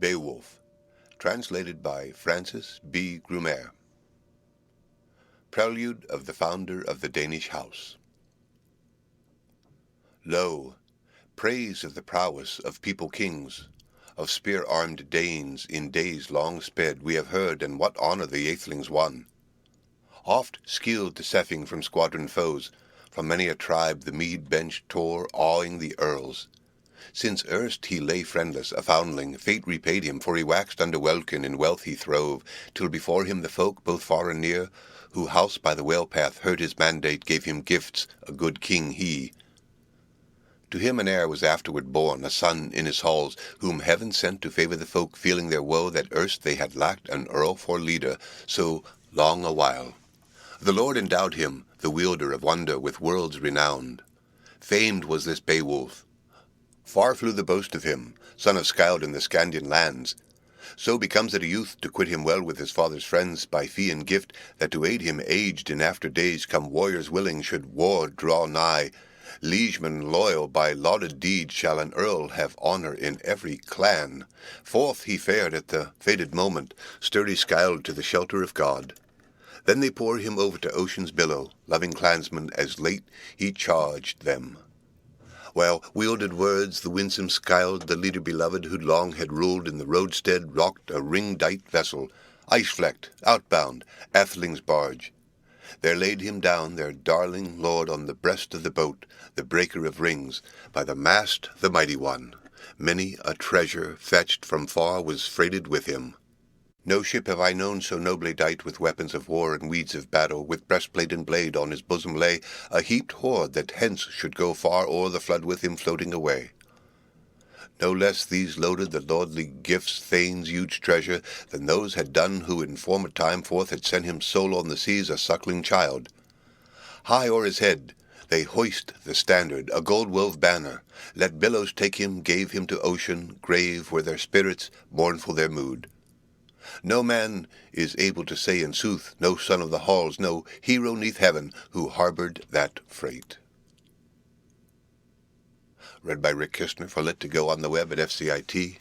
Beowulf, translated by Francis B. Grumer. Prelude of the founder of the Danish house. Lo, praise of the prowess of people kings, of spear-armed Danes in days long sped we have heard, and what honour the Aethelings won. Oft skilled to seffing from squadron foes, from many a tribe the mead bench tore, awing the earls. Since erst he lay friendless, a foundling, fate repaid him, for he waxed under welkin, in wealth he throve, till before him the folk, both far and near, who house by the well-path heard his mandate, gave him gifts, a good king he. To him an heir was afterward born, a son in his halls, whom heaven sent to favour the folk, feeling their woe that erst they had lacked an earl for leader, so long a while. The Lord endowed him, the wielder of wonder, with worlds renowned. Famed was this Beowulf. Far flew the boast of him, son of Scyld in the Scandian lands. So becomes it a youth to quit him well with his father's friends, by fee and gift, that to aid him aged in after days come warriors willing, should war draw nigh. Liegemen loyal, by lauded deed shall an earl have honour in every clan. Forth he fared at the fated moment, sturdy Scyld to the shelter of God. Then they pour him over to ocean's billow, loving clansmen as late he charged them. While wielded words the winsome Scyld, the leader beloved, who long had ruled in the roadstead, rocked a ring-dight vessel, ice-flecked, outbound, Atheling's barge. There laid him down, their darling lord, on the breast of the boat, the breaker of rings, by the mast the mighty one. Many a treasure, fetched from far, was freighted with him. No ship have I known so nobly dight with weapons of war and weeds of battle, with breastplate and blade on his bosom lay a heaped hoard that hence should go far o'er the flood with him floating away. No less these loaded the lordly gifts, thane's huge treasure, than those had done who in former time forth had sent him sole on the seas a suckling child. High o'er his head they hoist the standard, a gold-wove banner. Let billows take him, gave him to ocean, grave were their spirits, mournful their mood. No man is able to say in sooth, no son of the halls, no hero neath heaven, who harboured that freight. Read by Rick Kistner for Lit to Go on the web at fcit.usf.edu.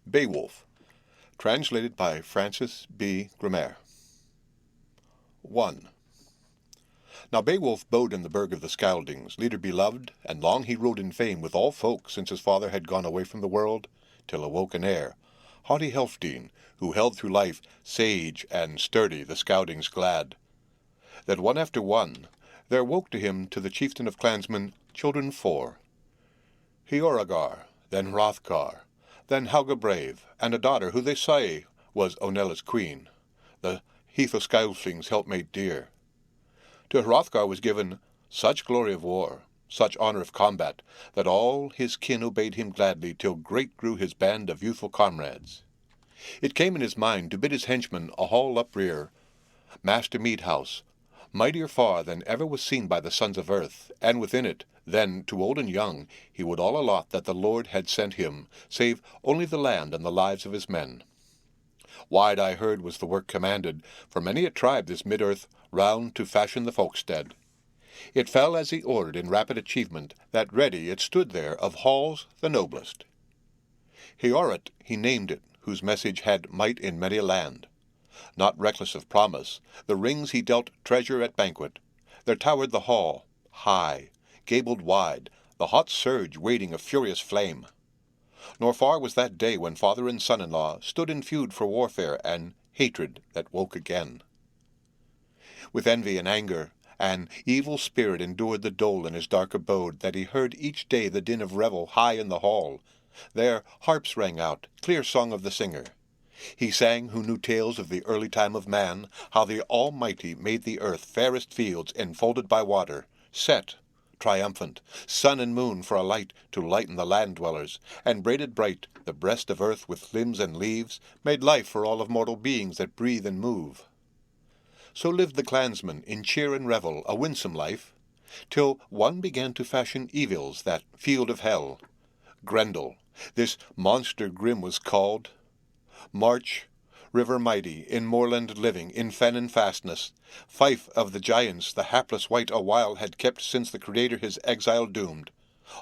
Beowulf, translated by Francis B. Grumer. 1. Now Beowulf bode in the burg of the Scyldings, leader beloved, and long he rode in fame with all folk, since his father had gone away from the world, till awoke an heir, haughty Healfdene, who held through life sage and sturdy the Scyldings glad. That one after one there woke to him, to the chieftain of clansmen, children 4. Hrothgar, then Hrothgar, then Helga brave, and a daughter who they say was Onella's queen, the heath of Scyldlings helpmate dear. To Hrothgar was given such glory of war, such honour of combat, that all his kin obeyed him gladly, till great grew his band of youthful comrades. It came in his mind to bid his henchmen a hall uprear, master mead-house, mightier far than ever was seen by the sons of earth, and within it, then, to old and young, he would all allot that the Lord had sent him, save only the land and the lives of his men. Wide I heard was the work commanded, for many a tribe this mid-earth round to fashion the folkstead. It fell as he ordered in rapid achievement, that ready it stood there of halls the noblest. Heorot he named it, whose message had might in many a land. Not reckless of promise, the rings he dealt treasure at banquet. There towered the hall, high, gabled wide, the hot surge wading a furious flame. Nor far was that day when father and son-in-law stood in feud for warfare and hatred that woke again. With envy and anger, an evil spirit endured the dole in his dark abode, that he heard each day the din of revel high in the hall. There harps rang out, clear song of the singer. He sang who knew tales of the early time of man, how the Almighty made the earth fairest fields enfolded by water, set, triumphant, sun and moon for a light to lighten the land-dwellers, and braided bright the breast of earth with limbs and leaves, made life for all of mortal beings that breathe and move. So lived the clansmen in cheer and revel, a winsome life, till one began to fashion evils that field of hell. Grendel, this monster grim was called. March, river mighty, in moorland living, in fen and fastness, fief of the giants the hapless wight awhile had kept since the Creator his exile doomed.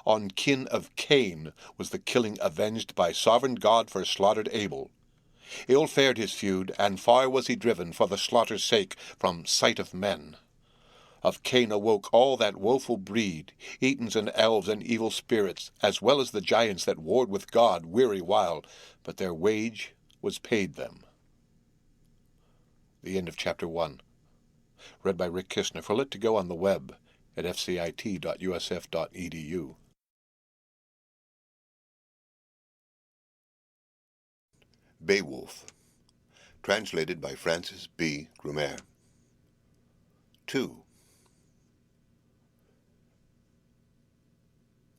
On kin of Cain was the killing avenged by sovereign God for slaughtered Abel. Ill fared his feud, and far was he driven for the slaughter's sake from sight of men. Of Cain awoke all that woeful breed, Etons and elves and evil spirits, as well as the giants that warred with God weary while, but their wage was paid them. The end of Chapter 1. Read by Rick Kistner for Lit to Go on the web at fcit.usf.edu. Beowulf, translated by Francis B. Grumer. 2.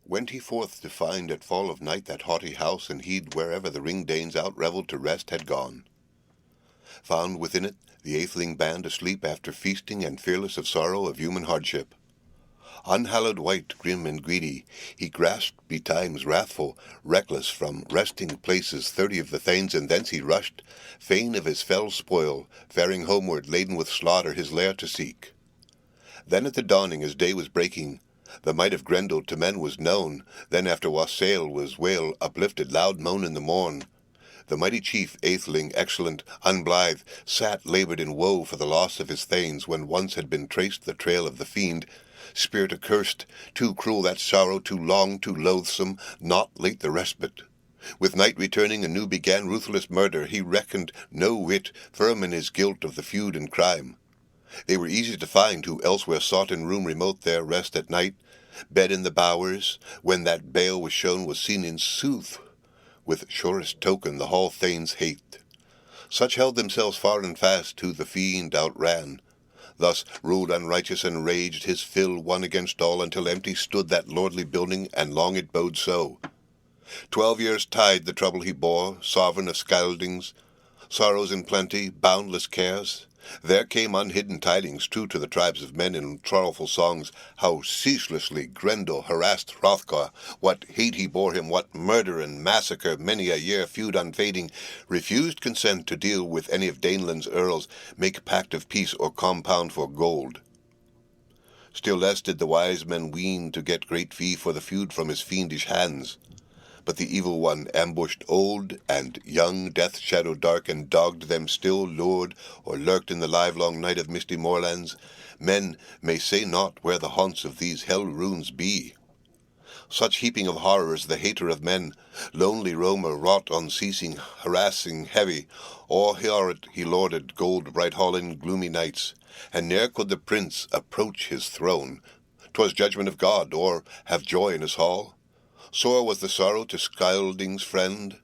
Went he forth to find at fall of night that haughty house, and heed wherever the ring-danes out-revelled to rest had gone. Found within it the atheling band asleep after feasting, and fearless of sorrow of human hardship. Unhallowed wight, grim and greedy, he grasped betimes wrathful, reckless from resting places 30 of the thanes, and thence he rushed, fain of his fell spoil, faring homeward laden with slaughter his lair to seek. Then at the dawning, as day was breaking, the might of Grendel to men was known. Then after wassail was wail uplifted, loud moan in the morn. The mighty chief, atheling, excellent, unblithe, sat laboured in woe for the loss of his thanes, when once had been traced the trail of the fiend, spirit accursed, too cruel that sorrow, too long, too loathsome, not late the respite. With night returning anew began ruthless murder. He reckoned no whit, firm in his guilt of the feud and crime. They were easy to find who elsewhere sought in room remote their rest at night. Bed in the bowers, when that bale was shown, was seen in sooth, with surest token the hall thanes' hate. Such held themselves far and fast, who the fiend outran. Thus ruled unrighteous and raged, his fill one against all, until empty stood that lordly building, and long it bode so. 12 years tide the trouble he bore, sovereign of Scyldings, sorrows in plenty, boundless cares. There came unhidden tidings, true to the tribes of men in sorrowful songs, how ceaselessly Grendel harassed Hrothgar, what hate he bore him, what murder and massacre, many a year feud unfading, refused consent to deal with any of Daneland's earls, make pact of peace or compound for gold. Still less did the wise men ween to get great fee for the feud from his fiendish hands. But the evil one ambushed old and young, death shadow dark, and dogged them still, lured, or lurked in the livelong night of misty moorlands. Men may say not where the haunts of these hell runes be. Such heaping of horrors the hater of men, lonely roamer, wrought unceasing, harassing heavy, or he lorded gold bright hall in gloomy nights, and ne'er could the prince approach his throne. 'Twas judgment of God, or have joy in his hall. Sore was the sorrow to Scyldings' friend,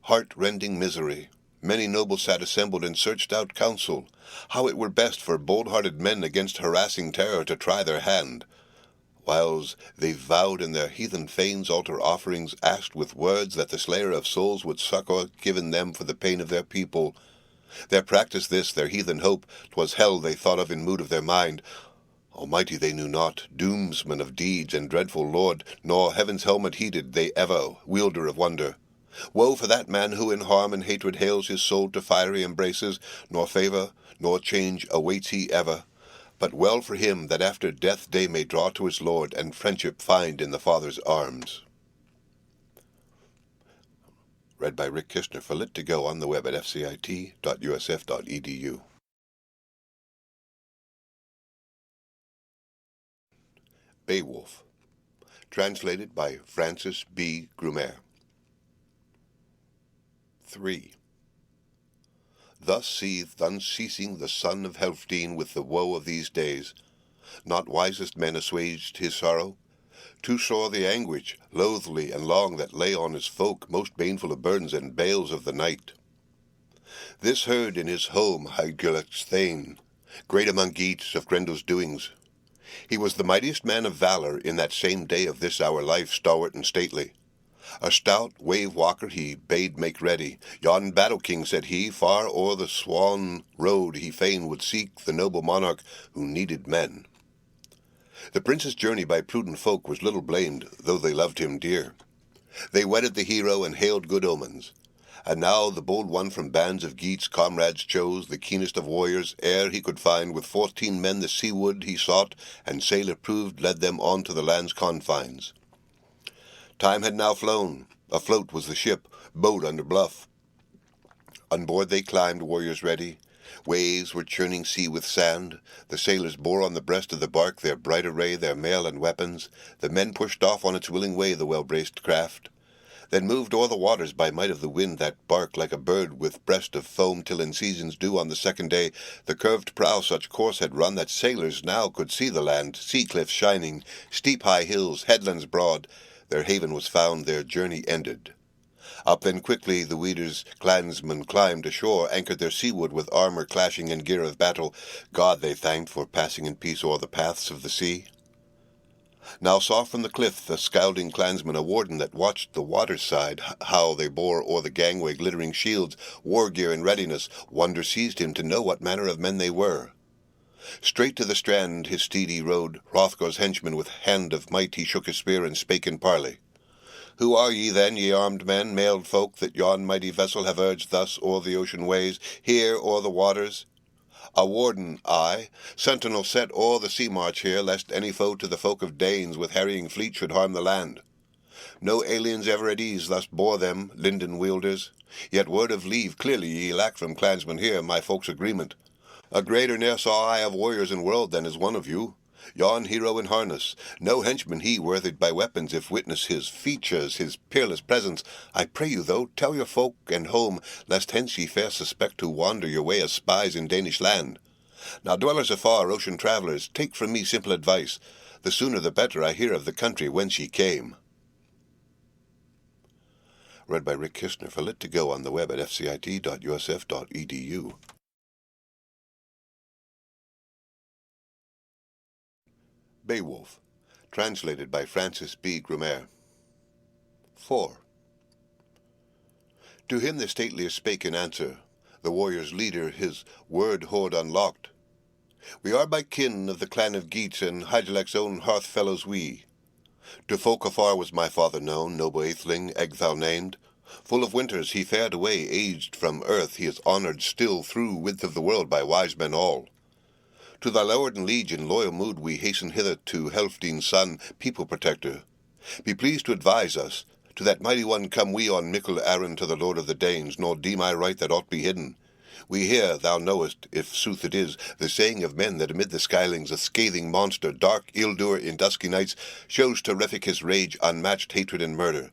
heart-rending misery. Many nobles sat assembled and searched out counsel, how it were best for bold-hearted men against harassing terror to try their hand. Whiles they vowed in their heathen fanes altar offerings, asked with words that the slayer of souls would succour given them for the pain of their people. Their practice this, their heathen hope, 'twas hell they thought of in mood of their mind. Almighty they knew not, doomsman of deeds and dreadful Lord, nor heaven's helmet heeded they ever, wielder of wonder. Woe for that man who in harm and hatred hales his soul to fiery embraces, nor favour, nor change awaits he ever. But well for him that after death day may draw to his Lord, and friendship find in the Father's arms. Read by Rick Kistner for Lit to Go on the web at fcit.usf.edu. Beowulf, translated by Francis B. Grumer. 3. Thus seethed unceasing the son of Healfdene with the woe of these days. Not wisest men assuaged his sorrow. Too sore the anguish, loathly and long, that lay on his folk, most baneful of burdens and bales of the night. This heard in his home Hygelaic's thane, great among Geats of Grendel's doings. He was the mightiest man of valour in that same day of this our life, stalwart and stately. A stout wave-walker he bade make ready. Yon battle-king, said he, far o'er the swan road he fain would seek the noble monarch who needed men. The prince's journey by prudent folk was little blamed, though they loved him dear. They wedded the hero and hailed good omens. And now the bold one from bands of Geats comrades chose, the keenest of warriors, ere he could find, with 14 men the seaward he sought, and sailor proved led them on to the land's confines. Time had now flown, afloat was the ship, boat under bluff. On board they climbed, warriors ready. Waves were churning sea with sand. The sailors bore on the breast of the bark their bright array, their mail and weapons. The men pushed off on its willing way the well-braced craft. Then moved o'er the waters by might of the wind that bark like a bird with breast of foam, till in seasons due on the second day the curved prow such course had run that sailors now could see the land, sea cliffs shining, steep high hills, headlands broad. Their haven was found, their journey ended. Up then quickly the Weeder's clansmen climbed ashore, anchored their seaward with armor clashing and gear of battle. God they thanked for passing in peace o'er the paths of the sea. Now saw from the cliff the scalding clansmen a warden that watched the water's side, how they bore o'er the gangway glittering shields, war gear in readiness. Wonder seized him to know what manner of men they were. Straight to the strand his steed he rode. Hrothgar's henchman with hand of might he shook his spear and spake in parley. Who are ye then, ye armed men, mailed folk, that yon mighty vessel have urged thus o'er the ocean ways, here o'er the waters? A warden, I, sentinel set o'er the sea march here, lest any foe to the folk of Danes with harrying fleet should harm the land. No aliens ever at ease thus bore them, linden wielders. Yet word of leave clearly ye lack from clansmen here, my folk's agreement. A greater ne'er saw I of warriors in world than is one of you. Yon hero in harness, no henchman he worthied by weapons, if witness his features, his peerless presence. I pray you, though, tell your folk and home, lest hence ye fair suspect to wander your way as spies in Danish land. Now dwellers afar, ocean travellers, take from me simple advice. The sooner the better I hear of the country whence ye came. Read by Rick Kistner for Lit to Go on the web at fcit.usf.edu. Beowulf, translated by Francis B. Grumer. 4. To him the statelier spake in answer, the warrior's leader his word hoard unlocked. We are by kin of the clan of Geats, and Hygelac's own hearth fellows we. To folk afar was my father known, noble atheling, Ecgthal named. Full of winters he fared away, aged from earth he is honoured still through width of the world by wise men all. To thy lord and liege in loyal mood we hasten hither to Helfdine's son, people protector. Be pleased to advise us. To that mighty one come we on mickle errand to the lord of the Danes, nor deem I right that aught be hidden. We hear, thou knowest, if sooth it is, the saying of men that amid the skylings a scathing monster, dark ill-doer in dusky nights, shows terrific his rage, unmatched hatred and murder.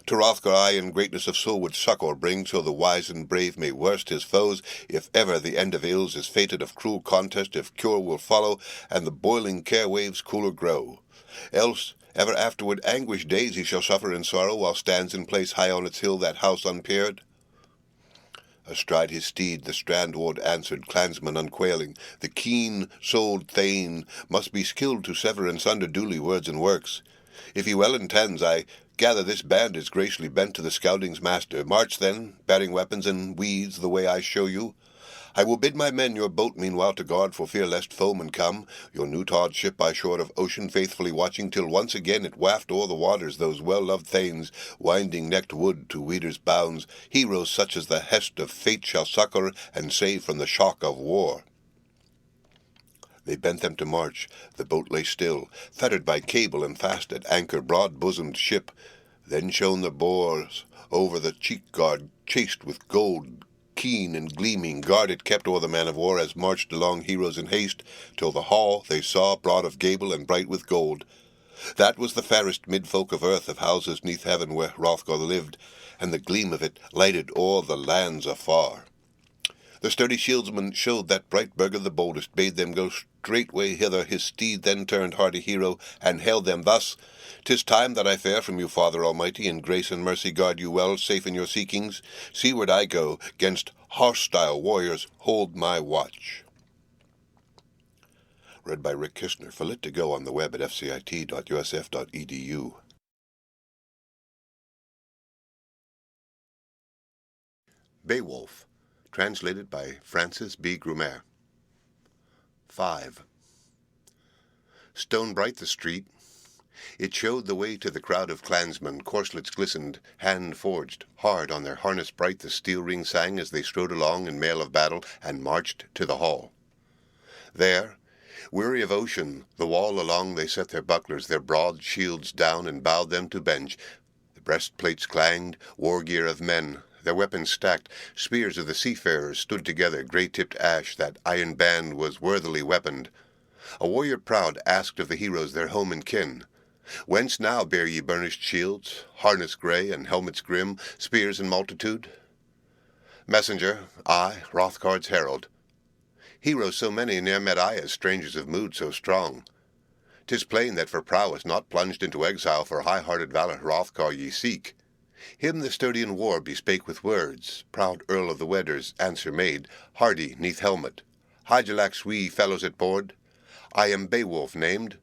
To Hrothgar I in greatness of soul would succour bring, so the wise and brave may worst his foes, if ever the end of ills is fated of cruel contest, if cure will follow, and the boiling care waves cooler grow. Else, ever afterward anguish days he shall suffer in sorrow, while stands in place high on its hill that house unpeered. Astride his steed the strandward answered, clansman unquailing, the keen-souled thane must be skilled to sever and sunder duly words and works. If he well intends, I gather this band is graciously bent to the scouting's master. March then, bearing weapons and weeds, the way I show you. I will bid my men your boat meanwhile to guard, for fear lest foemen come. Your new-taught ship by shore of ocean faithfully watching, till once again it waft o'er the waters those well-loved thanes, winding-necked wood to Weeder's bounds. Heroes such as the hest of fate shall succour and save from the shock of war. They bent them to march. The boat lay still, fettered by cable and fast at anchor, broad-bosomed ship. Then shone the boars over the cheek-guard, chased with gold, keen and gleaming, guarded kept o'er the man-of-war, as marched along heroes in haste, till the hall they saw, broad of gable and bright with gold. That was the fairest mid-folk of earth, of houses neath heaven where Hrothgar lived, and the gleam of it lighted o'er the lands afar. The sturdy shieldsman showed that bright Burger the boldest, bade them go straightway hither. His steed then turned hardy hero, and hailed them thus: "'Tis time that I fare from you, Father Almighty, in grace and mercy guard you well, safe in your seekings. Seaward I go, 'gainst hostile warriors hold my watch." Read by Rick Kistner for Lit to Go on the web at fcit.usf.edu. Beowulf, translated by Francis B. Grumer. 5. Stone bright the street, It showed the way to the crowd of clansmen. Corselets glistened, hand-forged. Hard on their harness bright the steel ring sang as they strode along in mail of battle and marched to the hall. There, weary of ocean, the wall along they set their bucklers, their broad shields down, and bowed them to bench. The breastplates clanged, war gear of men, their weapons stacked. Spears of the seafarers stood together, grey-tipped ash, that iron band was worthily weaponed. A warrior proud asked of the heroes their home and kin. Whence now bear ye burnished shields, harness grey and helmets grim, spears in multitude? Messenger, I, Hrothgar's herald. Heroes so many ne'er met I as strangers of mood so strong. 'Tis plain that for prowess not plunged into exile for high-hearted valour Hrothgar ye seek. Him the sturdy in war bespake with words. Proud Earl of the Weders answer made, hardy neath helmet. Hygelacs we fellows at board. I am Beowulf named.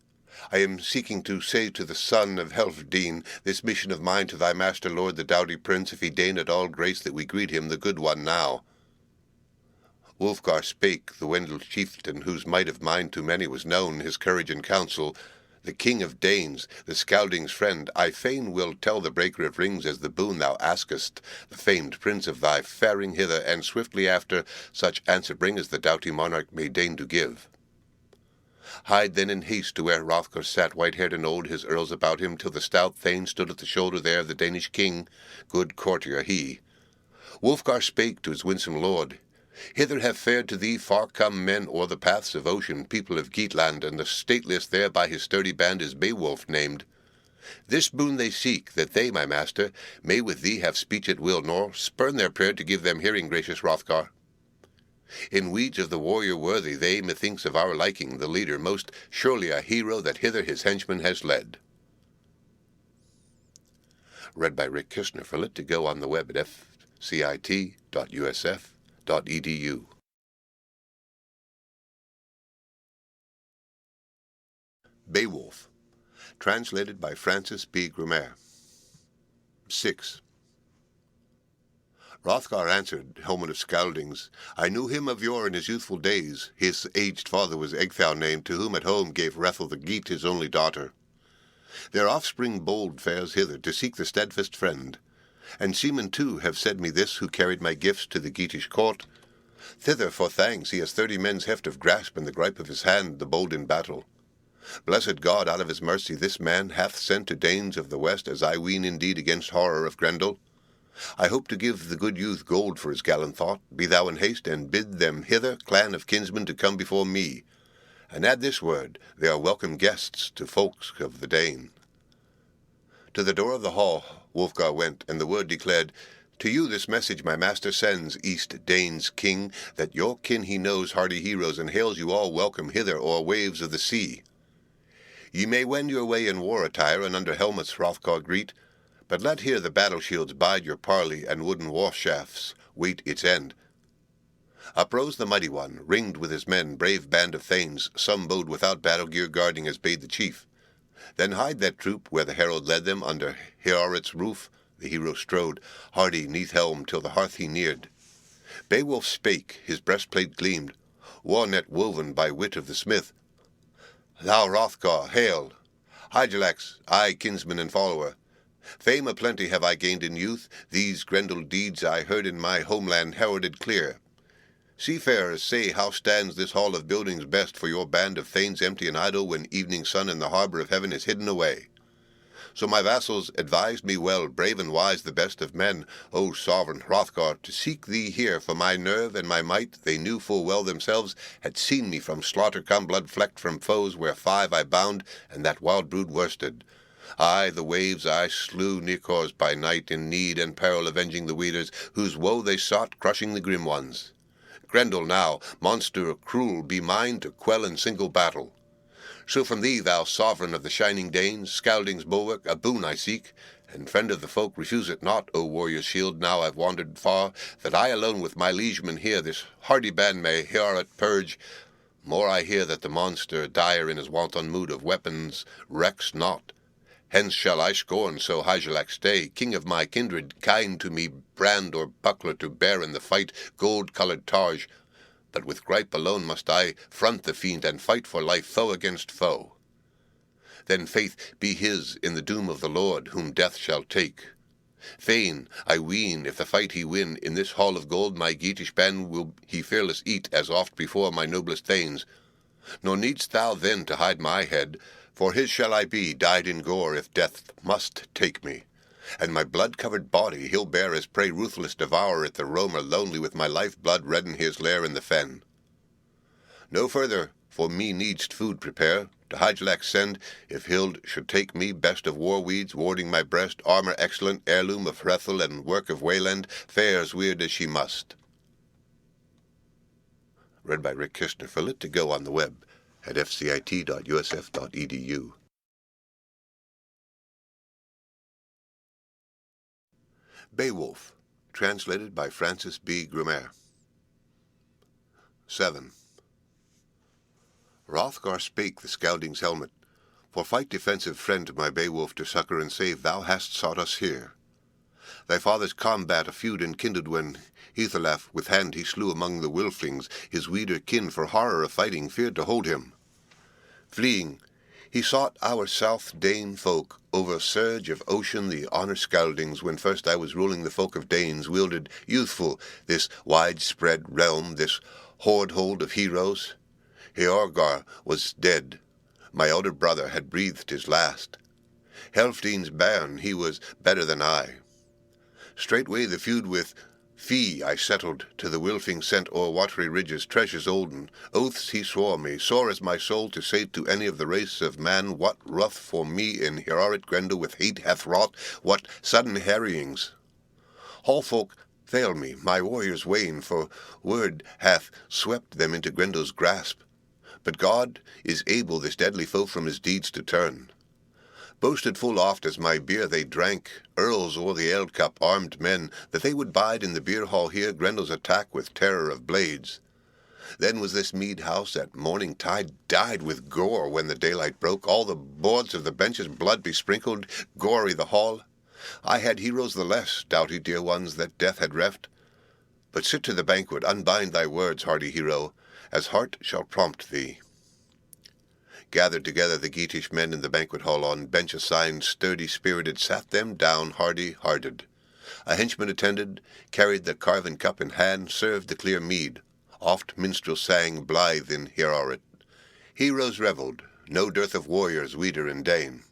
I am seeking to say to the son of Helfdene this mission of mine to thy master lord the doughty prince, if he deign at all grace that we greet him, the good one, now. Wulfgar spake, the Wendel chieftain, whose might of mind to many was known, his courage and counsel. The king of Danes, the Scyldings' friend, I fain will tell the breaker of rings as the boon thou askest, the famed prince of thy faring hither, and swiftly after such answer bring as the doughty monarch may deign to give. Hide then in haste to where Hrothgar sat, white-haired and old, his earls about him, till the stout thane stood at the shoulder there, the Danish king, good courtier he. Wulfgar spake to his winsome lord, Hither have fared to thee far-come men o'er the paths of ocean, people of Geatland, and the stateliest there by his sturdy band is Beowulf named. This boon they seek, that they, my master, may with thee have speech at will, nor spurn their prayer to give them hearing, gracious Hrothgar. In weeds of the warrior worthy, they, methinks of our liking, the leader, most surely a hero that hither his henchman has led. Read by Rick Kishner for Lit2Go on the web at fcit.usf.edu. Beowulf, translated by Francis B. Grumer. 6. Hrothgar answered, helmet of Scyldings, I knew him of yore in his youthful days. His aged father was Egthau named, to whom at home gave Hrethel the Geat his only daughter. Their offspring bold fares hither to seek the steadfast friend. And seamen too have said me this, who carried my gifts to the Geatish court. Thither for thanks he has 30 men's heft of grasp, and the gripe of his hand, the bold in battle. Blessed God, out of his mercy, this man hath sent to Danes of the west, as I ween indeed against horror of Grendel. I hope to give the good youth gold for his gallant thought. Be thou in haste, and bid them hither, clan of kinsmen, to come before me. And add this word, they are welcome guests to folks of the Dane. To the door of the hall Wulfgar went, and the word declared, To you this message my master sends, East Danes' king, that your kin he knows hardy heroes, and hails you all welcome hither o'er waves of the sea. Ye may wend your way in war attire, and under helmets Hrothgar greet, but let here the battle-shields bide your parley, and wooden war-shafts wait its end. Uprose the mighty one, ringed with his men, brave band of thanes, some bode without battle-gear guarding as bade the chief. Then hide that troop where the herald led them, under Heorot's roof the hero strode, hardy neath helm, till the hearth he neared. Beowulf spake, his breastplate gleamed, war-net woven by wit of the smith. Thou Hrothgar, hail! Hygelacs, I, kinsman and follower. Fame aplenty have I gained in youth, these Grendel deeds I heard in my homeland heralded clear. Seafarers, say how stands this hall of buildings best for your band of thanes empty and idle when evening sun in the harbour of heaven is hidden away. So my vassals advised me well, brave and wise the best of men, O sovereign Hrothgar, to seek thee here, for my nerve and my might they knew full well themselves, had seen me from slaughter come blood-flecked from foes where 5 I bound, and that wild brood worsted. Aye, the waves I slew Nicors by night, in need and peril avenging the Weders, whose woe they sought, crushing the grim ones. Grendel now, monster cruel, be mine to quell in single battle. So from thee, thou sovereign of the shining Danes, Scyldings' bulwark, a boon I seek, and friend of the folk, refuse it not, O warrior's shield, now I've wandered far, that I alone with my liegemen here this hardy band may Heorot purge. More I hear that the monster, dire in his wanton mood of weapons, recks not. Hence shall I scorn so Hygelac stay, king of my kindred, kind to me, brand or buckler to bear in the fight, gold-coloured targe. But with gripe alone must I front the fiend, and fight for life, foe against foe. then faith be his in the doom of the Lord, whom death shall take. Fain, I ween, if the fight he win, in this hall of gold my Geatish ben will he fearless eat, as oft before my noblest thanes. Nor needst thou then to hide my head, for his shall I be, dyed in gore, if death must take me. And my blood-covered body he'll bear as prey ruthless devour at the roamer lonely, with my life-blood redden his lair in the fen. No further for me needst food prepare, to Hygelac send, if Hild should take me, best of war-weeds, warding my breast, armour excellent, heirloom of Hrethel, and work of Wayland, fair as weird as she must. Read by Rick Kistner. For Lit to Go on the web at fcit.usf.edu. Beowulf, translated by Francis B. Grumer. 7. Hrothgar spake the Scyldings' helmet, for fight defensive friend my Beowulf to succour and save, thou hast sought us here. Thy father's combat a feud enkindled when Hrothgar with hand he slew among the Wylflings, his weeder kin for horror of fighting feared to hold him. Fleeing, he sought our South Dane folk over a surge of ocean, the honour Scyldings, when first I was ruling the folk of Danes, wielded youthful this widespread realm, this hoard-hold of heroes. Hrothgar was dead. My elder brother had breathed his last. Helfdene's bairn, he was better than I. Straightway the feud with Fee I settled, to the Wylfing sent o'er watery ridges treasures olden. Oaths he swore me, sore as my soul, to say to any of the race of man what wrath for me in heroic Grendel with hate hath wrought, what sudden harryings. Hallfolk fail me, my warriors wane, for word hath swept them into Grendel's grasp. But God is able this deadly foe from his deeds to turn. Boasted full oft as my beer they drank, earls o'er the ale cup, armed men, that they would bide in the beer hall hear Grendel's attack with terror of blades. Then was this mead house at morning tide dyed with gore when the daylight broke, all the boards of the benches blood besprinkled, gory the hall. I had heroes the less, doughty dear ones that death had reft. But sit to the banquet, unbind thy words, hardy hero, as heart shall prompt thee. Gathered together the Geatish men in the banquet hall, on bench assigned, sturdy-spirited, sat them down hardy-hearted. A henchman attended, carried the carven cup in hand, served the clear mead. Oft minstrel sang blithe in heroic. Heroes revelled, no dearth of warriors, Weeder and Dane.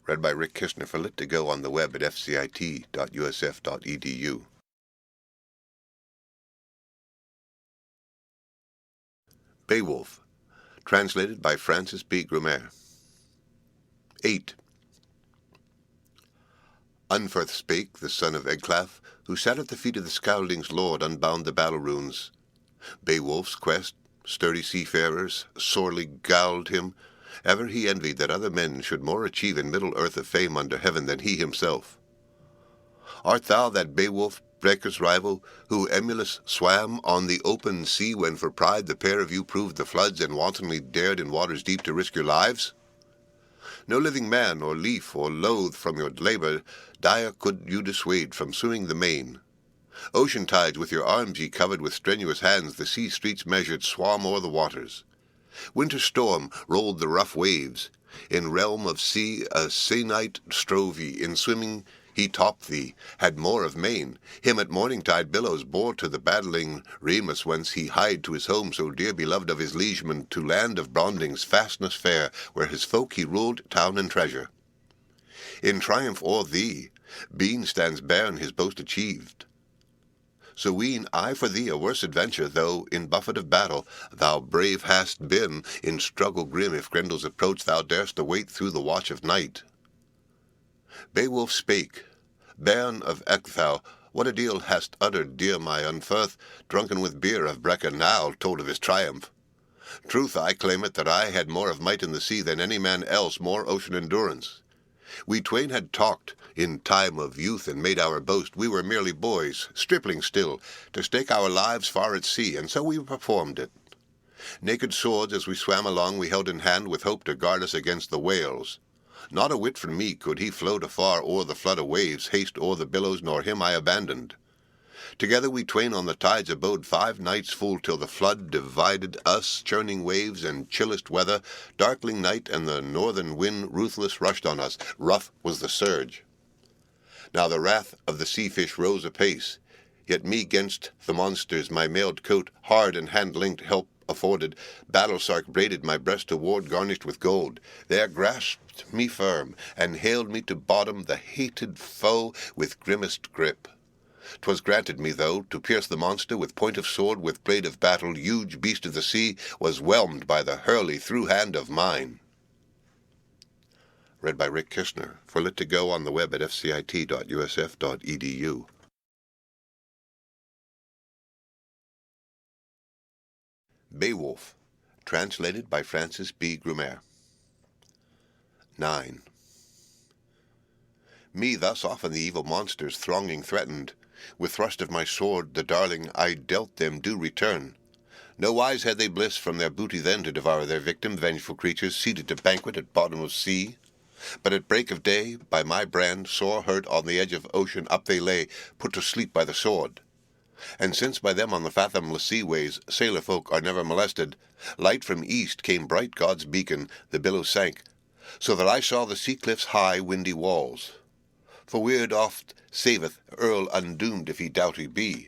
Read by Rick Kistner. For Lit to Go on the web at fcit.usf.edu. Beowulf, translated by Francis B. Grumer. 8. Unferth spake, the son of Ecglaf, who sat at the feet of the Scyldings' lord, unbound the battle runes. Beowulf's quest, sturdy seafarers, sorely galled him. Ever he envied that other men should more achieve in middle earth of fame under heaven than he himself. Art thou that Beowulf, Breaker's rival, who emulous swam on the open sea when for pride the pair of you proved the floods and wantonly dared in waters deep to risk your lives? No living man or leaf or loathe from your labour dire could you dissuade from suing the main. Ocean tides with your arms ye covered, with strenuous hands the sea streets measured, swam o'er the waters. Winter storm rolled the rough waves. In realm of sea a sea-knight strove ye, in swimming he topped thee, had more of main. Him at morning-tide billows bore to the battling Remus, whence he hied to his home, so dear beloved of his liegemen, to land of Bronding's fastness fair, where his folk he ruled town and treasure. In triumph o'er thee, Bean stands barren his boast achieved. So ween I for thee a worse adventure, though in buffet of battle thou brave hast been, in struggle grim if Grendel's approach thou darest await through the watch of night. Beowulf spake, Bairn of Ecgthau, what a deal hast uttered, dear my Unferth, drunken with beer of Breca now, told of his triumph. Truth, I claim it, that I had more of might in the sea than any man else, more ocean endurance. We twain had talked in time of youth and made our boast. We were merely boys, striplings still, to stake our lives far at sea, and so we performed it. Naked swords as we swam along we held in hand, with hope to guard us against the whales. Not a whit from me could he float afar o'er the flood of waves, haste o'er the billows, nor him I abandoned. Together we twain on the tides abode 5 nights full, till the flood divided us, churning waves and chillest weather, darkling night, and the northern wind ruthless rushed on us. Rough was the surge. Now the wrath of the sea-fish rose apace, yet me 'gainst the monsters my mailed coat, hard and hand-linked, help afforded. Battle-sark braided my breast toward, garnished with gold. There grasped me firm, and haled me to bottom the hated foe with grimmest grip. 'Twas granted me, though, to pierce the monster with point of sword, with blade of battle. Huge beast of the sea was whelmed by the hurly through hand of mine. Read by Rick Kirshner. For Lit to Go on the web at fcit.usf.edu. Beowulf, translated by Francis B. Grumer. 9. Me thus often the evil monsters thronging threatened. With thrust of my sword the darling I dealt them do return. No wise had they bliss from their booty then to devour their victim, vengeful creatures seated to banquet at bottom of sea. But at break of day, by my brand, sore hurt on the edge of ocean up they lay, put to sleep by the sword. And since by them on the fathomless seaways sailor folk are never molested, light from east came bright God's beacon, the billow sank, so that I saw the sea cliff's high windy walls. For weird oft saveth earl undoomed if he doughty be.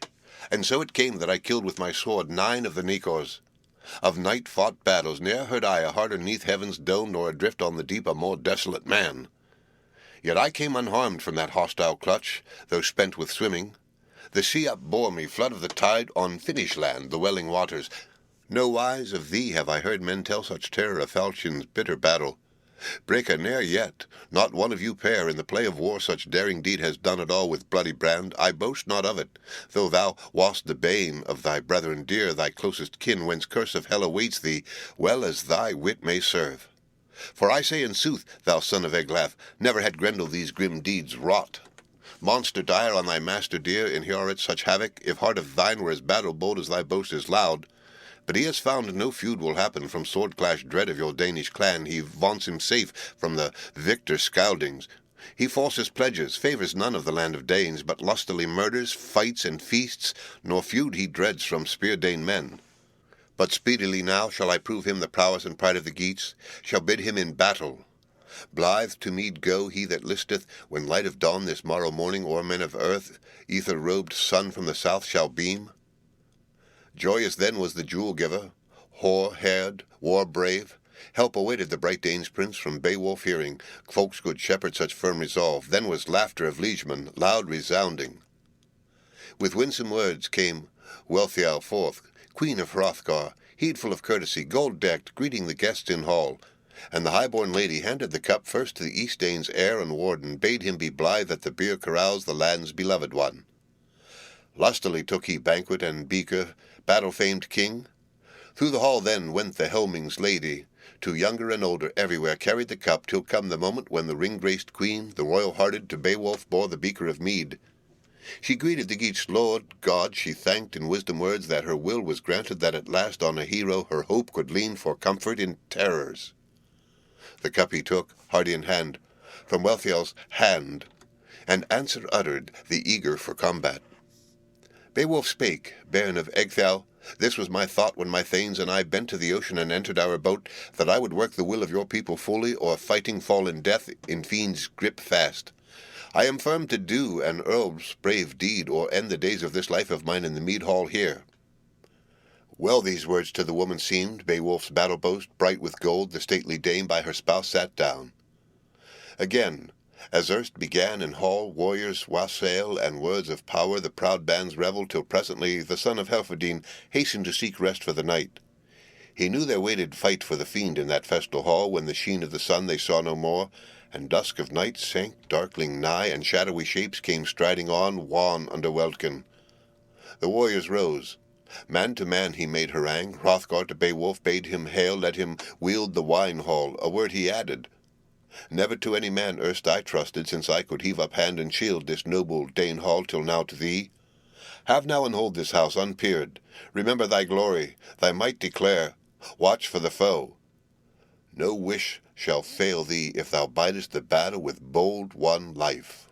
And so it came that I killed with my sword 9 of the Nicors. Of night-fought battles ne'er heard I a harder 'neath heaven's dome, nor adrift on the deep a more desolate man. Yet I came unharmed from that hostile clutch, though spent with swimming. The sea upbore me, flood of the tide, on Finnish land, the welling waters. No wise of thee have I heard men tell such terror of falchion's bitter battle. Breaker ne'er yet, not one of you pair, in the play of war such daring deed has done at all with bloody brand. I boast not of it, though thou wast the bane of thy brethren dear, thy closest kin, whence curse of hell awaits thee, well as thy wit may serve. For I say in sooth, thou son of Eglaf, never had Grendel these grim deeds wrought. Monster dire on thy master dear, inherit such havoc, if heart of thine were as battle bold as thy boast is loud. But he has found no feud will happen from sword-clash dread of your Danish clan. He vaunts him safe from the victor Scyldings. He falses pledges, favours none of the land of Danes, but lustily murders, fights, and feasts, nor feud he dreads from spear-Dane men. But speedily now shall I prove him the prowess and pride of the Geats, shall bid him in battle. Blithe to mead go he that listeth, when light of dawn this morrow morning o'er men of earth, ether-robed sun from the south shall beam. Joyous then was the jewel-giver, hoar-haired, war-brave. Help awaited the bright Dane's prince from Beowulf hearing, folk's good shepherd such firm resolve. Then was laughter of liegemen, loud resounding. With winsome words came Wealhtheow forth, queen of Hrothgar, heedful of courtesy, gold-decked, greeting the guests in hall. And the high-born lady handed the cup first to the East Dane's heir and warden, bade him be blithe at the beer carouse the land's beloved one. Lustily took he banquet and beaker, battle-famed king. Through the hall then went the helming's lady, to younger and older everywhere carried the cup, till come the moment when the ring-graced queen, the royal-hearted, to Beowulf bore the beaker of mead. She greeted the Geats' Lord God, she thanked in wisdom words that her will was granted, that at last on a hero her hope could lean for comfort in terrors. The cup he took, hardy in hand, from Wealhtheow's hand, and answer uttered, the eager for combat. Beowulf spake, bairn of Ecgtheow, this was my thought when my thanes and I bent to the ocean and entered our boat, that I would work the will of your people fully, or fighting fall in death, in fiend's grip fast. I am firm to do an earl's brave deed, or end the days of this life of mine in the mead hall here. Well these words to the woman seemed, Beowulf's battle boast, bright with gold, the stately dame by her spouse sat down. Again, as erst began in hall warriors' wassail and words of power, the proud bands revelled, till presently the son of Helferdine hastened to seek rest for the night. He knew there waited fight for the fiend in that festal hall, when the sheen of the sun they saw no more, and dusk of night sank darkling nigh, and shadowy shapes came striding on, wan under welkin. The warriors rose. Man to man he made harangue. Hrothgar to Beowulf bade him hail, let him wield the wine-hall. A word he added. Never to any man erst I trusted, since I could heave up hand and shield this noble Dane hall, till now to thee. Have now and hold this house unpeered. Remember thy glory, thy might declare. Watch for the foe. No wish shall fail thee, if thou bidest the battle with bold won life.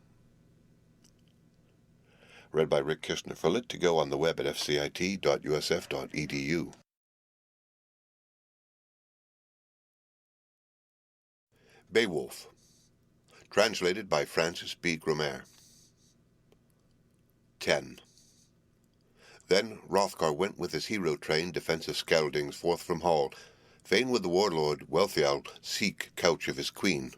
Read by Rick Kistner. For lit to go on the web at fcit.usf.edu. Beowulf. Translated by Francis B. Grammar. 10. Then Hrothgar went with his hero train defensive Scyldings forth from hall. Fain would the warlord Wealhtheow seek couch of his queen.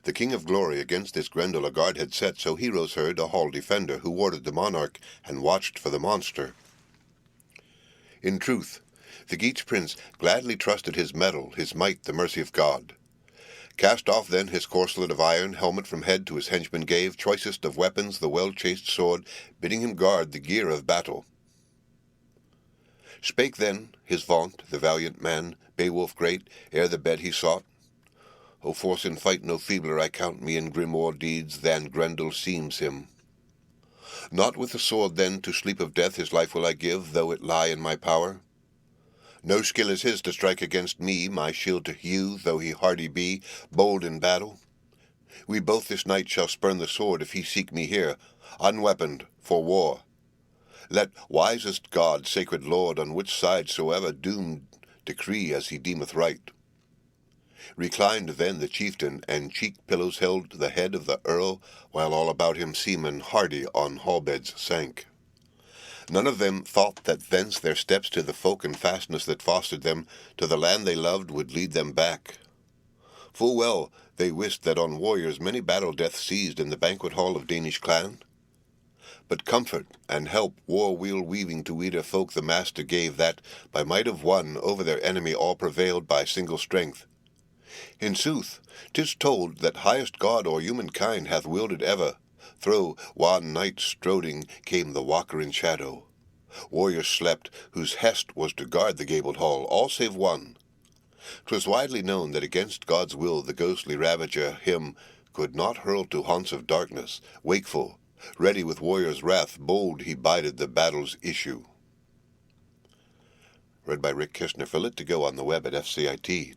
The king of glory against this Grendel a guard had set, so heroes heard a hall defender, who warded the monarch and watched for the monster. In truth, the Geats prince gladly trusted his mettle, his might, the mercy of God. Cast off then his corselet of iron, helmet from head to his henchman gave, choicest of weapons the well-chased sword, bidding him guard the gear of battle. Spake then his vaunt, the valiant man, Beowulf great, ere the bed he sought. O force in fight no feebler I count me in grim war deeds than Grendel seems him. Not with the sword then to sleep of death his life will I give, though it lie in my power. No skill is his to strike against me, my shield to hew, though he hardy be, bold in battle. We both this night shall spurn the sword if he seek me here, unweaponed, for war. Let wisest God, sacred Lord, on which side soever doom decree as he deemeth right. Reclined then the chieftain, and cheek-pillows held the head of the earl, while all about him seamen hardy on hall-beds sank. None of them thought that thence their steps to the folk and fastness that fostered them to the land they loved would lead them back. Full well they wist that on warriors many battle death seized in the banquet hall of Danish clan. But comfort and help war-wheel weaving to either folk the master gave, that, by might of one, over their enemy all prevailed by single strength. In sooth, 'tis told that highest God or humankind hath willed it ever. Thro' wan night stroding came the walker in shadow. Warriors slept, whose hest was to guard the gabled hall, all save one. 'Twas widely known that against God's will the ghostly ravager him could not hurl to haunts of darkness. Wakeful, ready with warrior's wrath, bold he bided the battle's issue. Read by Rick Kistner. For lit to go on the web at fcit.usf.edu.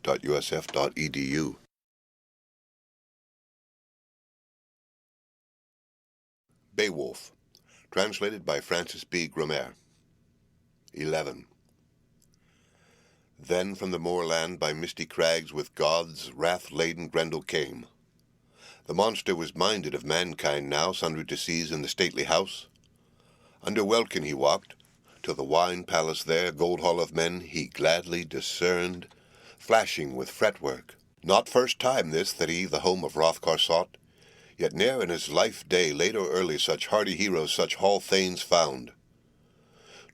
Beowulf. Translated by Francis B. Grammar. 11. Then from the moorland by misty crags with God's wrath-laden Grendel came. The monster was minded of mankind now, sundry to seize in the stately house. Under welkin he walked, till the wine palace there, gold hall of men, he gladly discerned, flashing with fretwork. Not first time this that he the home of Hrothgar sought, yet ne'er in his life day, late or early, such hardy heroes, such hall thanes found.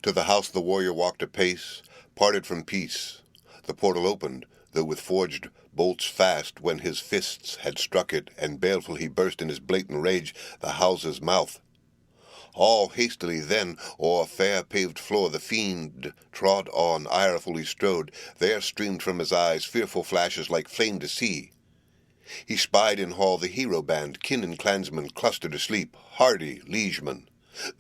To the house the warrior walked apace, parted from peace. The portal opened, though with forged bolts fast, when his fists had struck it, and baleful he burst in his blatant rage the house's mouth. All hastily then o'er fair paved floor the fiend trod on, irefully strode. There streamed from his eyes fearful flashes like flame to see. He spied in hall the hero band, kin and clansmen clustered asleep, hardy liegemen.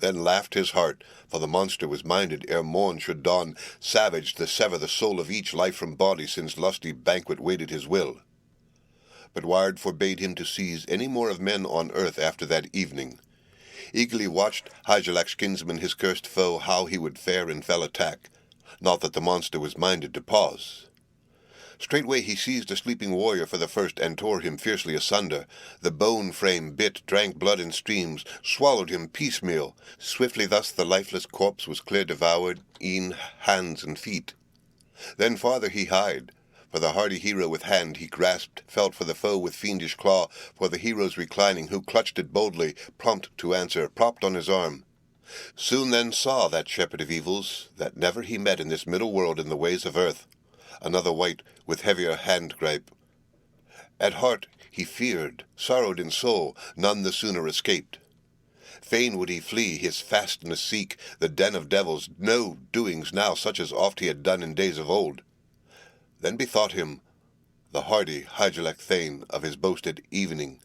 Then laughed his heart, for the monster was minded, ere morn should dawn, savage to sever the soul of each life from body, since lusty banquet waited his will. But Ward forbade him to seize any more of men on earth after that evening. Eagerly watched Hygelac's kinsman his cursed foe, how he would fare in fell attack, not that the monster was minded to pause. Straightway he seized a sleeping warrior for the first, and tore him fiercely asunder. The bone frame bit, drank blood in streams, swallowed him piecemeal. Swiftly thus the lifeless corpse was clear devoured, e'en hands and feet. Then farther he hied, for the hardy hero with hand he grasped, felt for the foe with fiendish claw, for the hero's reclining, who clutched it boldly, prompt to answer, propped on his arm. Soon then saw that shepherd of evils, that never he met in this middle world in the ways of earth, another wight with heavier hand-gripe. At heart he feared, sorrowed in soul, none the sooner escaped. Fain would he flee, his fastness seek, the den of devils, no doings now such as oft he had done in days of old. Then bethought him the hardy Hygelac thane of his boasted evening.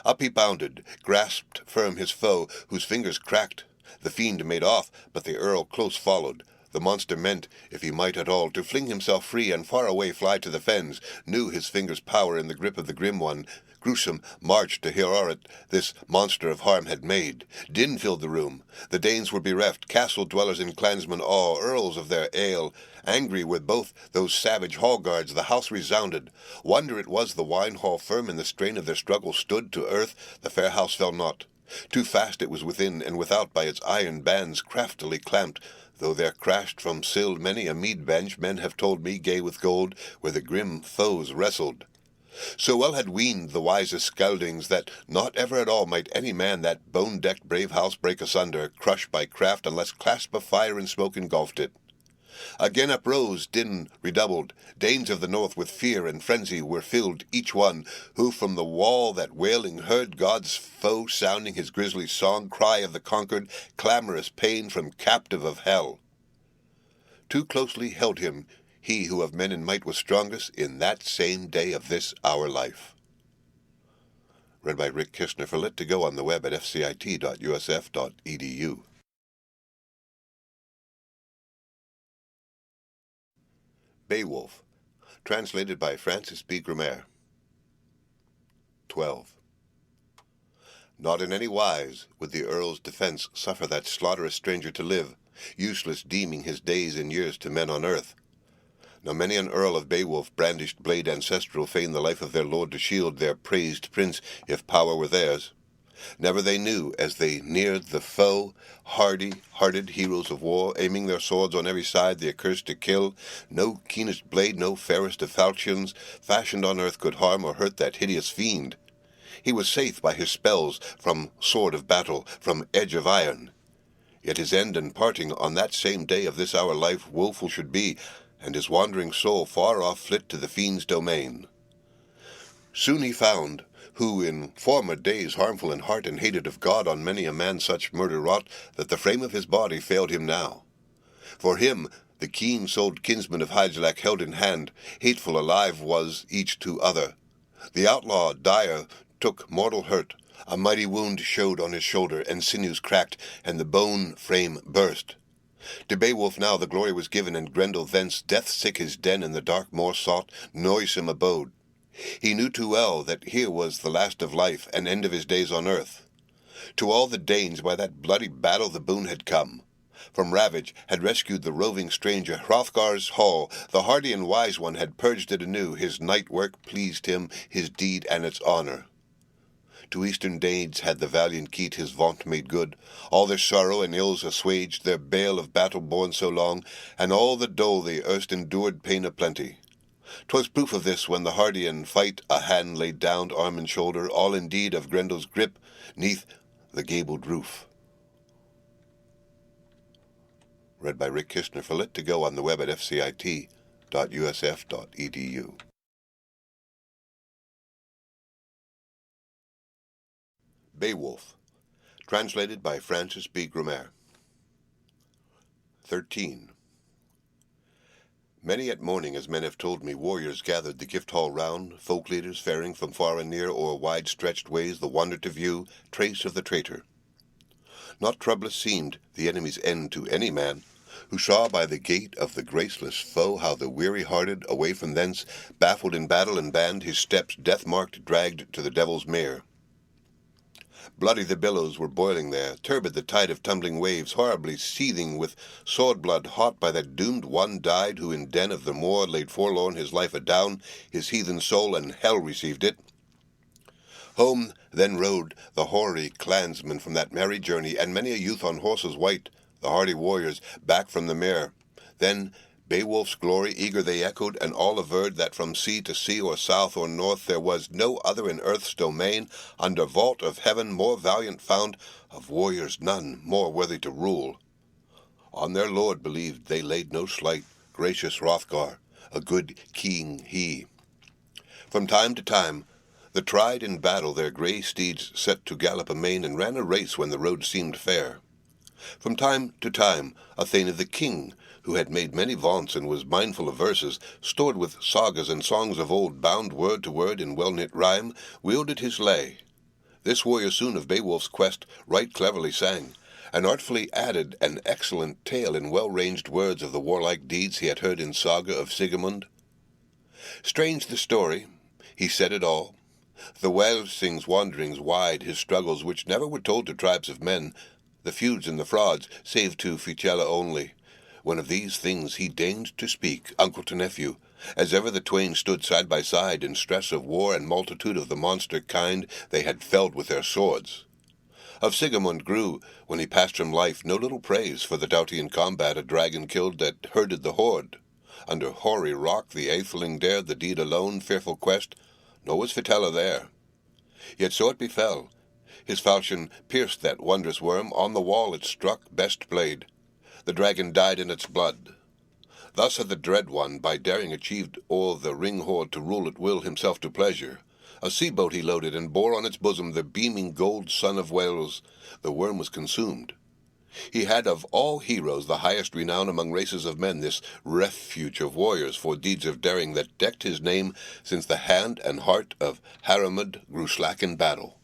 Up he bounded, grasped firm his foe, whose fingers cracked. The fiend made off, but the earl close followed. The monster meant, if he might at all, to fling himself free and far away fly to the fens, knew his finger's power in the grip of the grim one. Gruesome marched to Hrothgar this monster of harm had made. Din filled the room. The Danes were bereft, castle dwellers and clansmen all, earls of their ale. Angry with both those savage hall guards, the house resounded. Wonder it was the wine hall firm in the strain of their struggle stood to earth, the fair house fell not. Too fast it was within and without by its iron bands craftily clamped, though there crashed from sill many a mead bench, men have told me, gay with gold, where the grim foes wrestled. So well had weened the wisest Scyldings that not ever at all might any man that bone-decked brave house break asunder, crushed by craft, unless clasp of fire and smoke engulfed it. Again uprose, din redoubled. Danes of the north with fear and frenzy were filled, each one, who from the wall that wailing heard God's foe sounding his grisly song, cry of the conquered, clamorous pain from captive of hell. Too closely held him he who of men in might was strongest in that same day of this our life. Read by Rick Kistner for Lit to Go on the web at fcit.usf.edu. Beowulf, translated by Francis B. Grammer. 12. Not in any wise would the Earl's defence suffer that slaughterous stranger to live, useless deeming his days and years to men on earth. Now many an Earl of Beowulf brandished blade ancestral fain the life of their lord to shield their praised prince, if power were theirs. Never they knew, as they neared the foe, hardy-hearted heroes of war, aiming their swords on every side the accursed to kill, no keenest blade, no fairest of falchions, fashioned on earth could harm or hurt that hideous fiend. He was safe by his spells from sword of battle, from edge of iron. Yet his end and parting on that same day of this our life woeful should be, and his wandering soul far off flit to the fiend's domain. Soon he found, who in former days harmful in heart and hated of God on many a man such murder wrought, that the frame of his body failed him now. For him the keen-souled kinsman of Hygelac held in hand, hateful alive was each to other. The outlaw dire took mortal hurt, a mighty wound showed on his shoulder, and sinews cracked, and the bone frame burst. To Beowulf now the glory was given, and Grendel thence death-sick his den in the dark moor sought, noisome abode. He knew too well that here was the last of life, and end of his days on earth. To all the Danes by that bloody battle the boon had come. From ravage had rescued the roving stranger Hrothgar's hall, the hardy and wise one had purged it anew, his night work pleased him, his deed and its honour. To eastern Danes had the valiant Keat his vaunt made good, all their sorrow and ills assuaged, their bale of battle borne so long, and all the dole they erst endured pain of plenty. 'Twas proof of this when the hardy in fight a hand laid down arm and shoulder, all indeed of Grendel's grip, neath the gabled roof. Read by Rick Kistner for Lit to Go on the web at fcit.usf.edu. Beowulf, translated by Francis B. Grammer. 13. Many at morning, as men have told me, warriors gathered the gift hall round, folk leaders faring from far and near o'er wide-stretched ways the wonder to view, trace of the traitor. Not troublous seemed the enemy's end to any man, who saw by the gait of the graceless foe how the weary-hearted, away from thence, baffled in battle and band, his steps death-marked dragged to the devil's mere. Bloody the billows were boiling there, turbid the tide of tumbling waves, horribly seething with sword-blood hot by that doomed one died, who in den of the moor laid forlorn his life adown, his heathen soul and hell received it. Home then rode the hoary clansmen from that merry journey, and many a youth on horses white, the hardy warriors, back from the mere. Then Beowulf's glory eager they echoed, and all averred that from sea to sea or south or north there was no other in earth's domain, under vault of heaven more valiant found, of warriors none more worthy to rule. On their lord believed they laid no slight, gracious Hrothgar, a good king he. From time to time the tried in battle their grey steeds set to gallop amain, and ran a race when the road seemed fair. From time to time Athena the king, who had made many vaunts and was mindful of verses, stored with sagas and songs of old, bound word to word in well-knit rhyme, wielded his lay. This warrior soon of Beowulf's quest right cleverly sang, and artfully added an excellent tale in well-ranged words of the warlike deeds he had heard in saga of Sigemund. Strange the story, he said it all, the Welsing's wanderings wide, his struggles which never were told to tribes of men, the feuds and the frauds, save to Ficella only. When of these things he deigned to speak, uncle to nephew, as ever the twain stood side by side in stress of war and multitude of the monster kind they had felled with their swords. Of Sigemund grew, when he passed from life, no little praise for the doughty in combat a dragon killed that herded the horde. Under hoary rock the atheling dared the deed alone, fearful quest, nor was Fitela there. Yet so it befell. His falchion pierced that wondrous worm, on the wall it struck, best blade. The dragon died in its blood. Thus had the dread one, by daring achieved o'er the ring-hoard to rule at will himself to pleasure. A sea-boat he loaded, and bore on its bosom the beaming gold son of Wales. The worm was consumed. He had of all heroes the highest renown among races of men, this refuge of warriors for deeds of daring that decked his name since the hand and heart of Haramud grew slack in battle.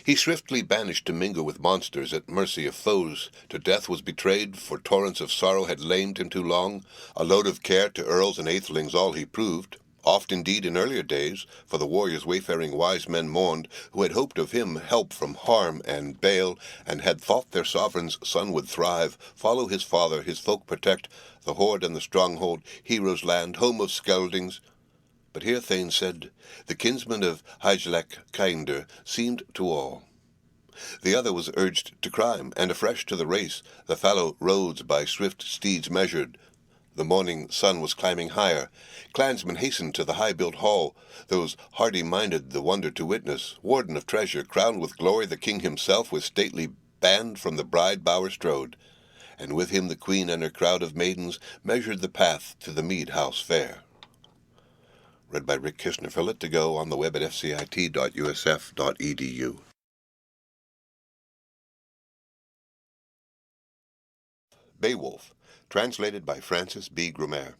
He swiftly banished to mingle with monsters at mercy of foes, to death was betrayed, for torrents of sorrow had lamed him too long, a load of care to earls and aethelings all he proved. Oft indeed in earlier days, for the warriors wayfaring wise men mourned, who had hoped of him help from harm and bale, and had thought their sovereign's son would thrive, follow his father, his folk protect, the hoard and the stronghold, heroes' land, home of Skeldings. But here Thane said, the kinsman of Hygelac kinder seemed to all. The other was urged to crime, and afresh to the race, the fallow roads by swift steeds measured. The morning sun was climbing higher. Clansmen hastened to the high-built hall, those hardy-minded the wonder to witness. Warden of treasure, crowned with glory, the king himself with stately band from the bride bower strode, and with him the queen and her crowd of maidens measured the path to the mead house fair. Read by Rick Kishner for Lit2Go on the web at fcit.usf.edu. Beowulf, translated by Francis B. Grumer.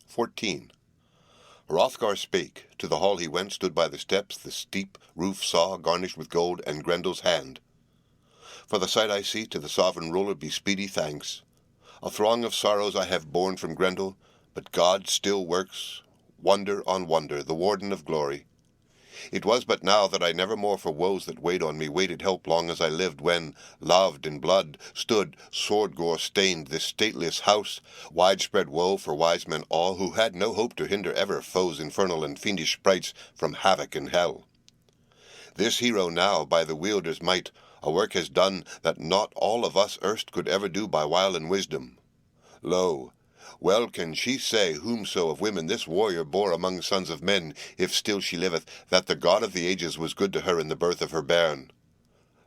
14. Hrothgar spake. To the hall he went, stood by the steps, the steep roof saw, garnished with gold, and Grendel's hand. For the sight I see, to the sovereign ruler be speedy thanks. A throng of sorrows I have borne from Grendel, but God still works, wonder on wonder, the warden of glory. It was but now that I never more for woes that weighed on me waited help long as I lived, when, laved in blood, stood, sword-gore stained, this stateless house, widespread woe for wise men all, who had no hope to hinder ever foes infernal and fiendish sprites from havoc in hell. This hero now, by the wielder's might, a work has done that not all of us erst could ever do by wile and wisdom. Lo, well can she say, whomso of women this warrior bore among sons of men, if still she liveth, that the God of the ages was good to her in the birth of her bairn.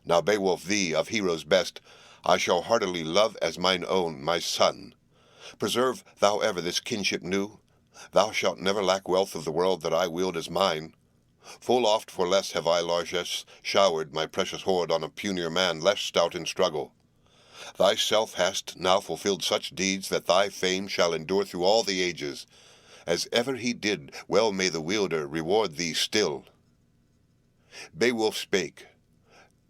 Now Beowulf, thee, of heroes best, I shall heartily love as mine own, my son. Preserve thou ever this kinship new. Thou shalt never lack wealth of the world that I wield as mine. Full oft for less have I largesse showered my precious hoard on a punier man less stout in struggle. Thyself hast now fulfilled such deeds that thy fame shall endure through all the ages. As ever he did, well may the wielder reward thee still. Beowulf spake.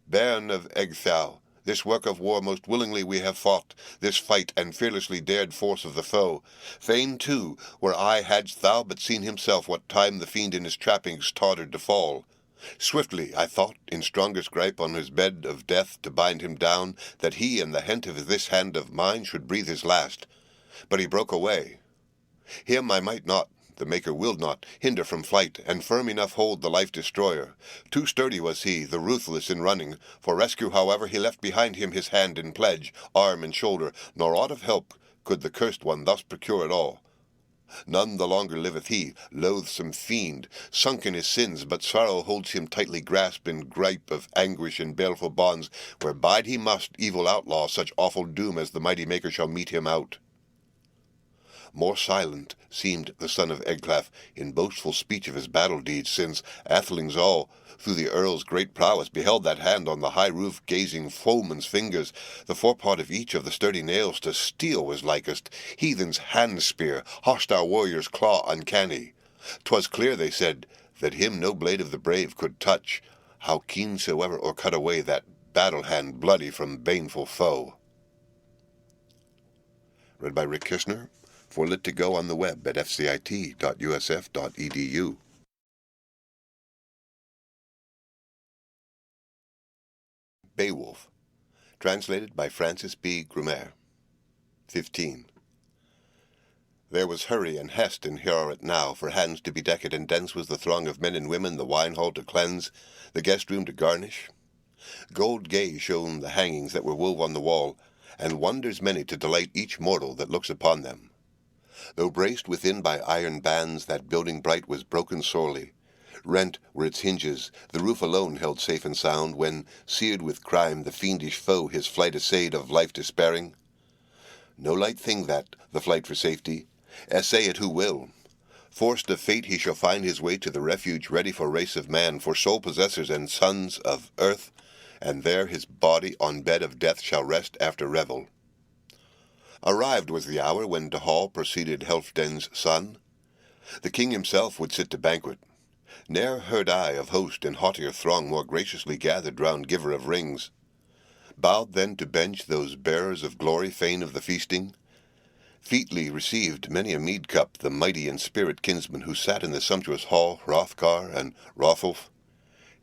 Bairn of Ecgtheow, this work of war most willingly we have fought, this fight and fearlessly dared force of the foe. Fain too, were I hadst thou but seen himself what time the fiend in his trappings tottered to fall. Swiftly, I thought, in strongest gripe on his bed of death to bind him down, that he and the hent of this hand of mine should breathe his last. But he broke away. Him I might not, the Maker willed not, hinder from flight, and firm enough hold the life-destroyer. Too sturdy was he, the ruthless in running. For rescue, however, he left behind him his hand in pledge, arm and shoulder, nor aught of help could the cursed one thus procure at all. None the longer liveth he, loathsome fiend, sunk in his sins, but sorrow holds him tightly grasped in gripe of anguish and baleful bonds, where bide he must, evil outlaw, such awful doom as the mighty Maker shall mete him out. More silent seemed the son of Ecglaf in boastful speech of his battle deeds, since athelings all, through the earl's great prowess, beheld that hand on the high roof gazing foeman's fingers, the forepart of each of the sturdy nails to steel was likest, heathen's hand-spear, hostile warrior's claw uncanny. 'Twas clear, they said, that him no blade of the brave could touch, how keen soever or cut away that battle hand bloody from baneful foe. Read by Rick Kirshner for Lit to Go on the web at fcit.usf.edu. Beowulf, translated by Francis B. Grumer. 15. There was hurry and hest in Heorot now, for hands to bedeck it, and dense was the throng of men and women, the wine hall to cleanse, the guest room to garnish. Gold gay shone the hangings that were wove on the wall, and wonders many to delight each mortal that looks upon them. Though braced within by iron bands, that building bright was broken sorely. Rent were its hinges, the roof alone held safe and sound, when, seared with crime, the fiendish foe his flight essayed, of life despairing. No light thing that, the flight for safety. Essay it who will. Forced of fate, he shall find his way to the refuge ready for race of man, for sole possessors and sons of earth, and there his body on bed of death shall rest after revel. Arrived was the hour when to hall proceeded Healfdene's son. The king himself would sit to banquet. Ne'er heard I of host and haughtier throng more graciously gathered round giver of rings. Bowed then to bench those bearers of glory, fain of the feasting. Featly received many a mead cup the mighty and spirit kinsmen who sat in the sumptuous hall, Hrothgar and Hrothulf.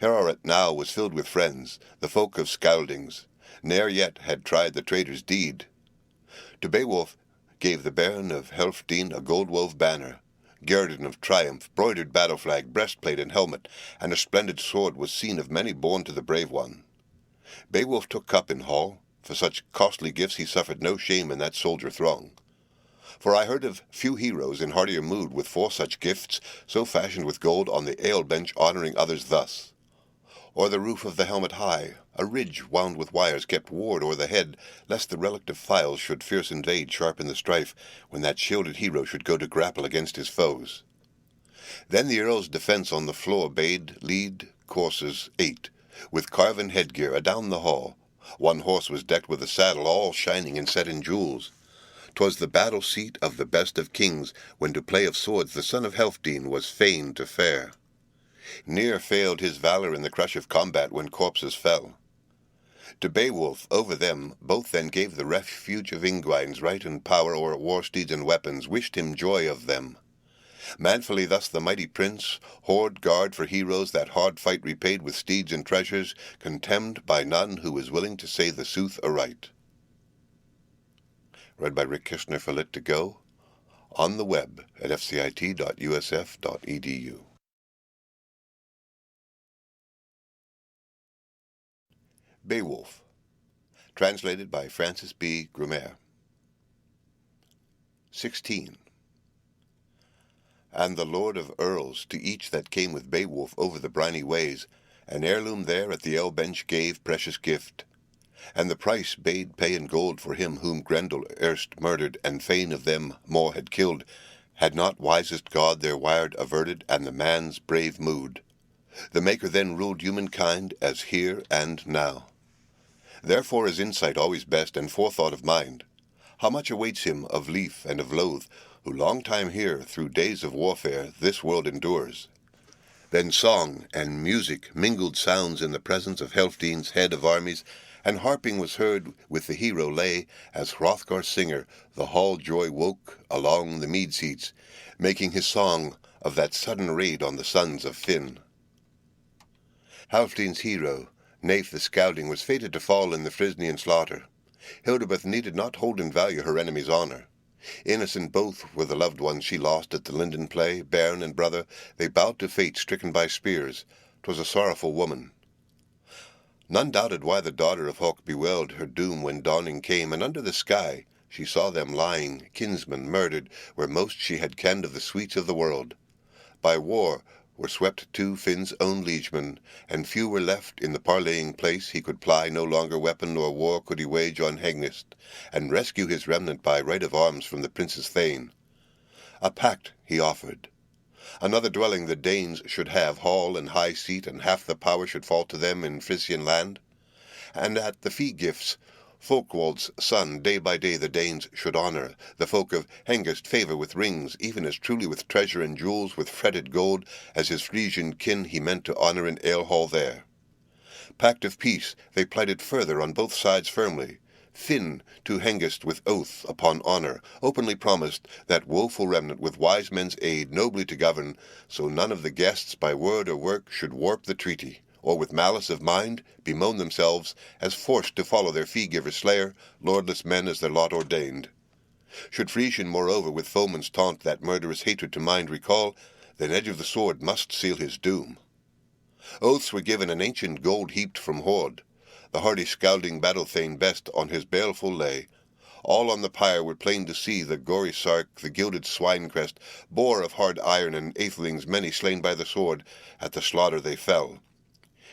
Heorot now was filled with friends, the folk of Scyldings, ne'er yet had tried the traitor's deed. To Beowulf gave the Baron of Healfdene a gold-wove banner, guerdon of triumph, broidered battle-flag, breastplate and helmet, and a splendid sword was seen of many borne to the brave one. Beowulf took cup in hall, for such costly gifts he suffered no shame in that soldier throng. For I heard of few heroes in heartier mood with 4 such gifts, so fashioned with gold, on the ale-bench honouring others thus. O'er the roof of the helmet high, a ridge wound with wires kept ward o'er the head, lest the relict of files should fierce invade sharp in the strife, when that shielded hero should go to grapple against his foes. Then the earl's defence on the floor bade lead coursers 8, with carven headgear adown the hall. One horse was decked with a saddle all shining and set in jewels. 'Twas the battle seat of the best of kings, when to play of swords the son of Healfdene was fain to fare. Ne'er failed his valour in the crush of combat when corpses fell. To Beowulf over them both then gave the refuge of Ingwines right and power o'er war steeds and weapons, wished him joy of them. Manfully thus the mighty prince, hoard guard for heroes, that hard fight repaid with steeds and treasures, contemned by none who was willing to say the sooth aright. Read by Rick Kirshner for Lit to Go, on the web at fcit.usf.edu. Beowulf, translated by Francis B. Grumer. 16. And the lord of earls to each that came with Beowulf over the briny ways, an heirloom there at the ale-bench gave precious gift, and the price bade pay in gold for him whom Grendel erst murdered, and fain of them more had killed, had not wisest God their wire averted, and the man's brave mood. The Maker then ruled humankind as here and now. Therefore is insight always best, and forethought of mind. How much awaits him of lief and of loath, who long time here, through days of warfare, this world endures. Then song and music mingled sounds in the presence of Healfdene's head of armies, and harping was heard with the hero lay, as Hrothgar's singer the hall joy woke along the mead seats, making his song of that sudden raid on the sons of Finn. Healfdene's hero, Naif the Scylding, was fated to fall in the Frysnian slaughter. Hildebeth needed not hold in value her enemy's honour. Innocent both were the loved ones she lost at the linden play, bairn and brother, they bowed to fate, stricken by spears. 'Twas a sorrowful woman. None doubted why the daughter of Hawk bewailed her doom when dawning came, and under the sky she saw them lying, kinsmen murdered, where most she had kenned of the sweets of the world. By war were swept too Finn's own liegemen, and few were left in the parleying place. He could ply no longer weapon, nor war could he wage on Hengist, and rescue his remnant by right of arms from the prince's thane. A pact he offered. Another dwelling the Danes should have, hall and high seat, and half the power should fall to them in Frisian land. And at the fee-gifts Folkwald's son day by day the Danes should honour, the folk of Hengist favour with rings, even as truly with treasure and jewels, with fretted gold, as his Frisian kin he meant to honour in ale-hall there. Pact of peace they plighted further on both sides firmly. Finn to Hengist with oath upon honour, openly promised that woeful remnant with wise men's aid nobly to govern, so none of the guests by word or work should warp the treaty, or with malice of mind bemoan themselves as forced to follow their fee-giver slayer, lordless men as their lot ordained. Should Frisian moreover with foeman's taunt that murderous hatred to mind recall, then edge of the sword must seal his doom. Oaths were given and ancient gold heaped from hoard. The hardy Scounding battle thane best on his baleful lay. All on the pyre were plain to see the gory sark, the gilded swine crest, boar of hard iron, and aethelings many slain by the sword. At the slaughter they fell.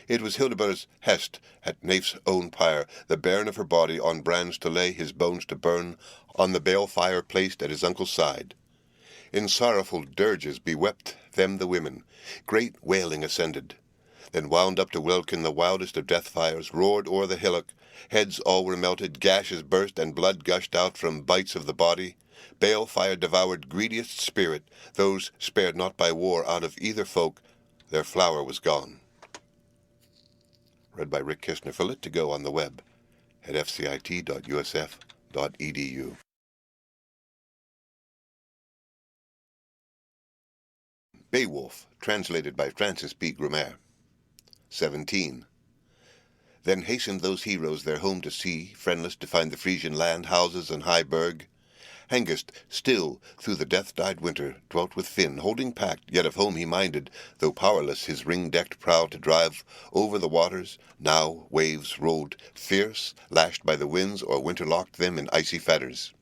It was Hildeburh's hest at Naef's own pyre, the bairn of her body on brands to lay, his bones to burn, on the bale fire placed at his uncle's side. In sorrowful dirges bewept them the women, great wailing ascended. Then wound up to welkin the wildest of death fires, roared o'er the hillock, heads all were melted, gashes burst, and blood gushed out from bites of the body. Bale fire devoured greediest spirit, those spared not by war out of either folk, their flower was gone. Read by Rick Kistner. For Lit to Go on the web at fcit.usf.edu. Beowulf, translated by Francis B. Grimmere. 17. Then hastened those heroes their home to see, friendless to find the Frisian land, houses, and high burg. Hengist, still, through the death-dyed winter, dwelt with Finn, holding pact, yet of home he minded, though powerless his ring-decked prow to drive over the waters. Now waves rolled fierce, lashed by the winds, or winter locked them in icy fetters.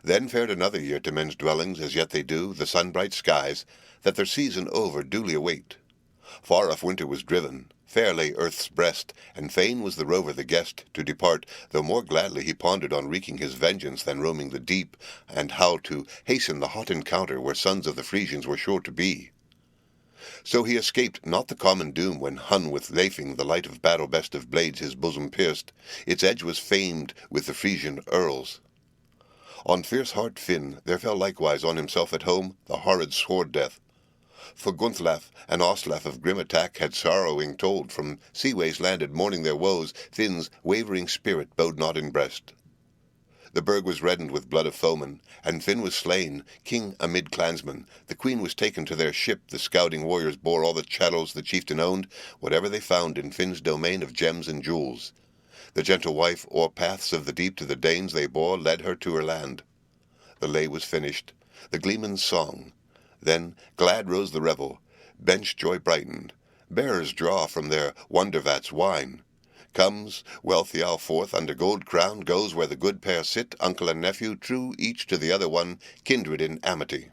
Then fared another year to men's dwellings, as yet they do, the sun-bright skies, that their season over duly await. Far off winter was driven, fair lay earth's breast, and fain was the rover the guest to depart, though more gladly he pondered on wreaking his vengeance than roaming the deep, and how to hasten the hot encounter where sons of the Frisians were sure to be. So he escaped not the common doom when Hun with Leifing the light of battle best of blades his bosom pierced, its edge was famed with the Frisian earls. On fierce heart Finn there fell likewise on himself at home the horrid sword death. For Gunthlaf and Oslaf of grim attack had sorrowing told, from seaways landed mourning their woes, Finn's wavering spirit bode not in breast. The burg was reddened with blood of foemen, and Finn was slain, king amid clansmen. The queen was taken to their ship, the scouting warriors bore all the chattels the chieftain owned, whatever they found in Finn's domain of gems and jewels. The gentle wife o'er paths of the deep to the Danes they bore, led her to her land. The lay was finished, the gleeman's song. Then glad rose the revel, bench joy brightened, bearers draw from their wonder-vats wine. Comes wealthy owl forth under gold crown, goes where the good pair sit, uncle and nephew, true each to the other one, kindred in amity.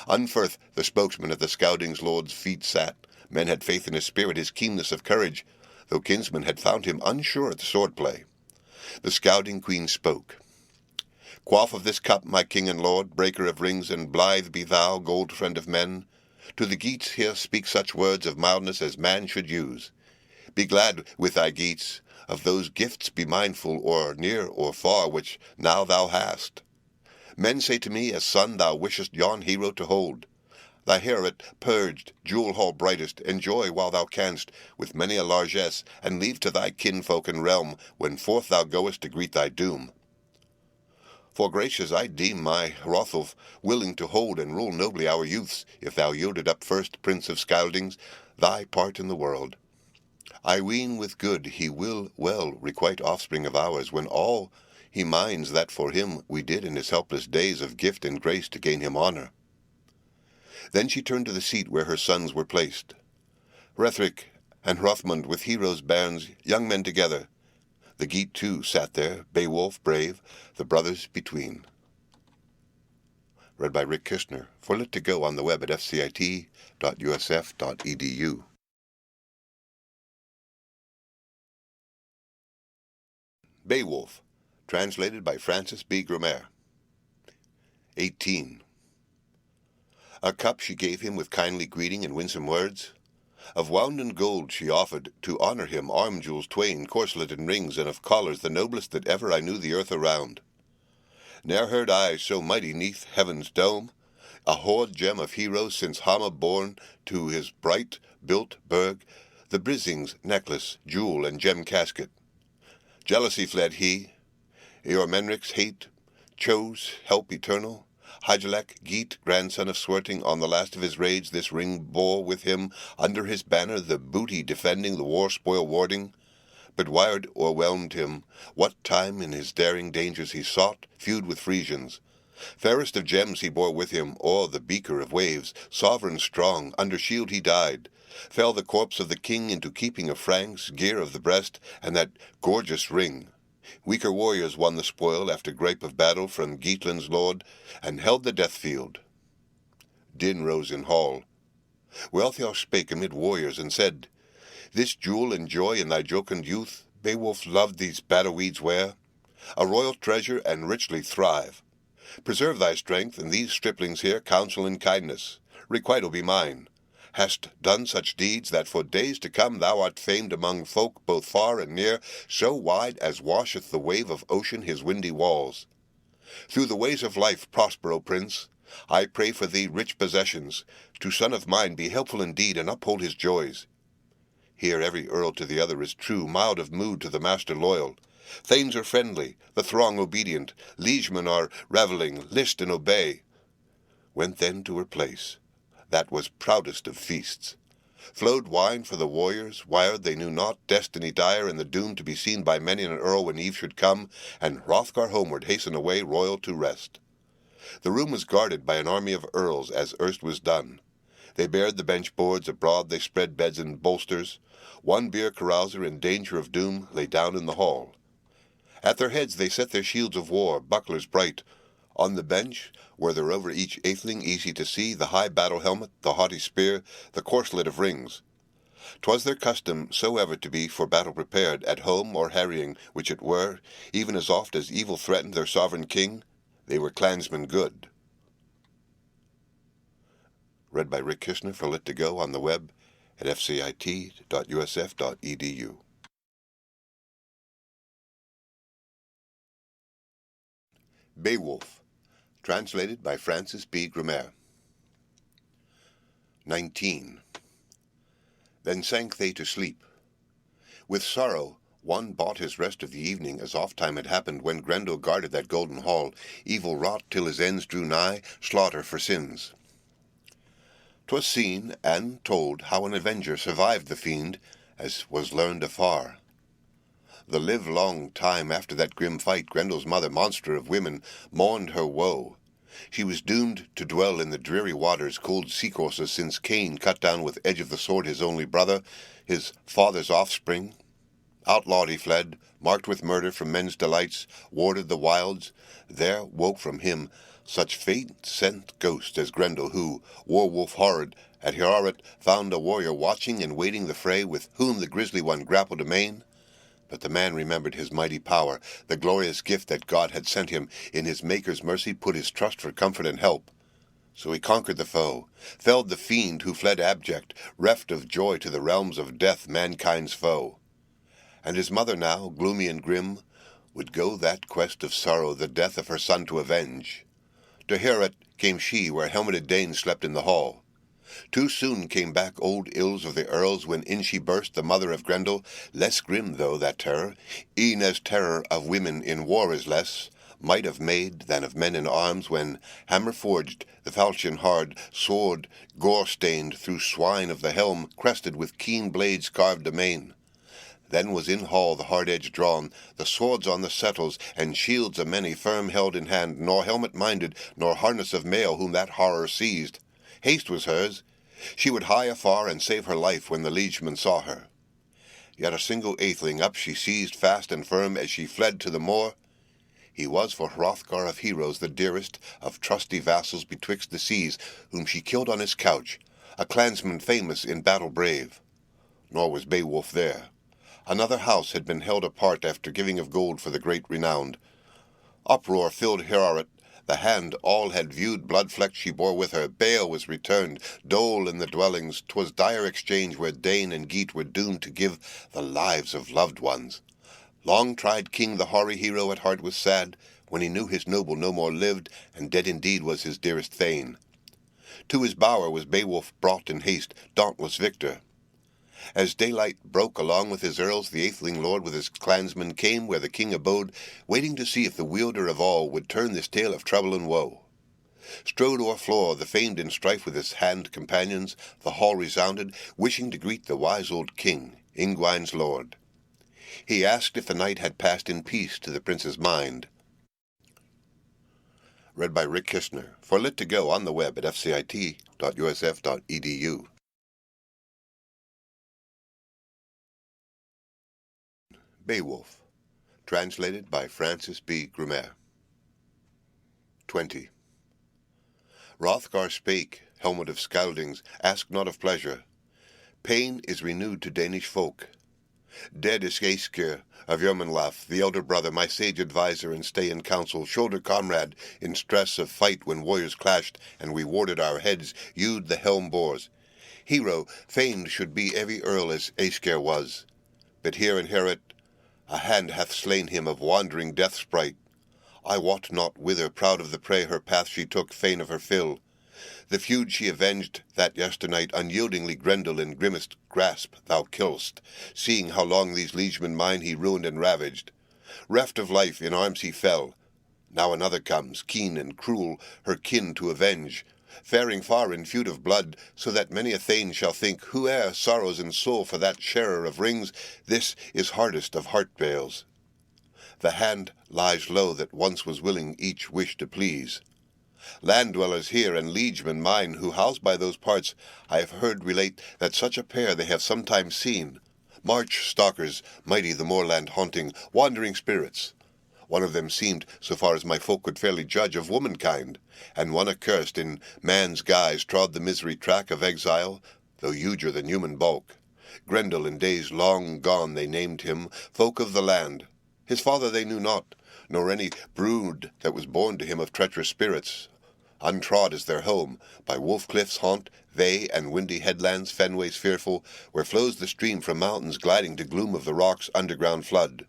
Unferth, the spokesman at the Scounding's lord's feet sat. Men had faith in his spirit, his keenness of courage, though kinsmen had found him unsure at the sword-play. The Scounding queen spoke. Quaff of this cup, my king and lord, breaker of rings, and blithe be thou, gold friend of men. To the Geats here speak such words of mildness as man should use. Be glad with thy Geats, of those gifts be mindful, or near or far, which now thou hast. Men say to me, as son thou wishest yon hero to hold. Thy heret purged, jewel-hall brightest, enjoy while thou canst, with many a largesse, and leave to thy kinfolk and realm, when forth thou goest to greet thy doom. For gracious I deem my Hrothulf willing to hold and rule nobly our youths, if thou yielded up first, prince of Scoundings, thy part in the world. I ween with good he will well requite offspring of ours, when all he minds that for him we did in his helpless days of gift and grace to gain him honour. Then she turned to the seat where her sons were placed. Hrethric and Hrothmund with heroes' bairns, young men together. The Geat too sat there, Beowulf brave, the brothers between. Read by Rick Kistner. For Lit to Go on the web at fcit.usf.edu. Beowulf, translated by Francis B. Grimmere. 18. A cup she gave him with kindly greeting and winsome words. Of wounden gold she offered, to honour him, arm jewels twain, corselet and rings, and of collars the noblest that ever I knew the earth around. Ne'er heard I so mighty neath heaven's dome, a hoard gem of heroes since Hama born to his bright built burg, the Brising's necklace, jewel, and gem casket. Jealousy fled he, Eormenric's hate, chose help eternal. Hygelac, Geat, grandson of Swerting, on the last of his raids this ring bore with him, under his banner the booty defending, the war spoil warding. But Wyard o'erwhelmed him, what time in his daring dangers he sought, feud with Frisians. Fairest of gems he bore with him, o'er the beaker of waves, sovereign strong, under shield he died. Fell the corpse of the king into keeping of Franks, gear of the breast, and that gorgeous ring. Weaker warriors won the spoil after gripe of battle from Geatland's lord, and held the death field. Din rose in hall. Wealhtheow spake amid warriors, and said, This jewel and joy in thy jocund youth, Beowulf loved these battle weeds wear, a royal treasure and richly thrive. Preserve thy strength, and these striplings here counsel in kindness. Requital be mine. Hast done such deeds that for days to come thou art famed among folk both far and near, so wide as washeth the wave of ocean his windy walls. Through the ways of life prosper, O Prince. I pray for thee rich possessions. To son of mine be helpful indeed, and uphold his joys. Here every earl to the other is true, mild of mood to the master loyal. Thanes are friendly, the throng obedient, liegemen are revelling, list and obey. Went then to her place, that was proudest of feasts. Flowed wine for the warriors, wired they knew not, destiny dire, and the doom to be seen by many an earl when eve should come, and Hrothgar homeward hasten away royal to rest. The room was guarded by an army of earls, as erst was done. They bared the bench boards, abroad they spread beds and bolsters. One beer carouser in danger of doom lay down in the hall. At their heads they set their shields of war, bucklers bright. On the bench, were there over each atheling easy to see, the high battle helmet, the haughty spear, the corslet of rings. 'Twas their custom so ever to be for battle prepared, at home or harrying, which it were, even as oft as evil threatened their sovereign king, they were clansmen good. Read by Rick Kishner for Lit2Go on the web at fcit.usf.edu. Beowulf, translated by Francis B. Grimer. 19. Then sank they to sleep. With sorrow one bought his rest of the evening, as oft-time had happened when Grendel guarded that golden hall, evil wrought till his ends drew nigh, slaughter for sins. 'Twas seen and told how an avenger survived the fiend, as was learned afar. The livelong time after that grim fight, Grendel's mother, monster of women, mourned her woe. She was doomed to dwell in the dreary waters, cold seacourses, since Cain cut down with edge of the sword his only brother, his father's offspring. Outlawed he fled, marked with murder from men's delights, warded the wilds. There woke from him such faint-sent ghost as Grendel, who, war-wolf horrid, at Heorot found a warrior watching and waiting the fray, with whom the grisly one grappled amain. But the man remembered his mighty power, the glorious gift that God had sent him, in his Maker's mercy put his trust for comfort and help. So he conquered the foe, felled the fiend who fled abject, reft of joy to the realms of death, mankind's foe. And his mother now, gloomy and grim, would go that quest of sorrow, the death of her son to avenge. To Heorot came she, where helmeted Danes slept in the hall. Too soon came back old ills of the earls, when in she burst, the mother of Grendel, less grim though that terror, e'en as terror of women in war is less, might of maid than of men in arms, when, hammer-forged, the falchion hard, sword gore-stained, through swine of the helm, crested with keen blades carved amain. Then was in hall the hard edge drawn, the swords on the settles, and shields a many firm held in hand, nor helmet-minded, nor harness of mail whom that horror seized. Haste was hers. She would hie afar and save her life when the liegeman saw her. Yet a single atheling up she seized fast and firm as she fled to the moor. He was for Hrothgar of heroes the dearest, of trusty vassals betwixt the seas, whom she killed on his couch, a clansman famous in battle brave. Nor was Beowulf there. Another house had been held apart after giving of gold for the great renowned. Uproar filled Heorot. The hand all had viewed, blood-flecked she bore with her. Bale was returned, dole in the dwellings. 'Twas dire exchange where Dane and Geat were doomed to give the lives of loved ones. Long-tried king the hoary hero at heart was sad, when he knew his noble no more lived, and dead indeed was his dearest thane. To his bower was Beowulf brought in haste, dauntless victor. As daylight broke along with his earls, the atheling lord with his clansmen came where the king abode, waiting to see if the wielder of all would turn this tale of trouble and woe. Strode o'er floor the famed in strife with his hand companions, the hall resounded, wishing to greet the wise old king, Ingwine's lord. He asked if the night had passed in peace to the prince's mind. Read by Rick Kishner, for Lit to Go on the web at fcit.usf.edu. Beowulf, translated by Francis B. Grumer. 20. Hrothgar spake, helmet of Scyldings, ask not of pleasure. Pain is renewed to Danish folk. Dead is Aesker of Yermanlaf, the elder brother, my sage adviser and stay in council, shoulder comrade in stress of fight when warriors clashed and we warded our heads, hewed the helm bores. Hero, famed should be every earl as Aesker was. But here in Herit, a hand hath slain him of wandering death sprite. I wot not whither, proud of the prey her path she took, fain of her fill. The feud she avenged that yesternight, unyieldingly Grendel in grimmest grasp thou kill'st, seeing how long these liegemen mine he ruined and ravaged. Reft of life, in arms he fell. Now another comes, keen and cruel, her kin to avenge, faring far in feud of blood, so that many a thane shall think, whoe'er sorrows in soul for that sharer of rings, this is hardest of heart bales. The hand lies low that once was willing each wish to please. Land-dwellers here and liegemen mine who house by those parts, I have heard relate that such a pair they have sometimes seen. March-stalkers, mighty the moorland haunting, wandering spirits. One of them seemed, so far as my folk could fairly judge, of womankind, and one accursed in man's guise trod the misery track of exile, though huger than human bulk. Grendel in days long gone they named him, folk of the land. His father they knew not, nor any brood that was born to him of treacherous spirits. Untrod is their home, by wolf cliffs haunt, they and windy headlands, fenways fearful, where flows the stream from mountains gliding to gloom of the rock's underground flood.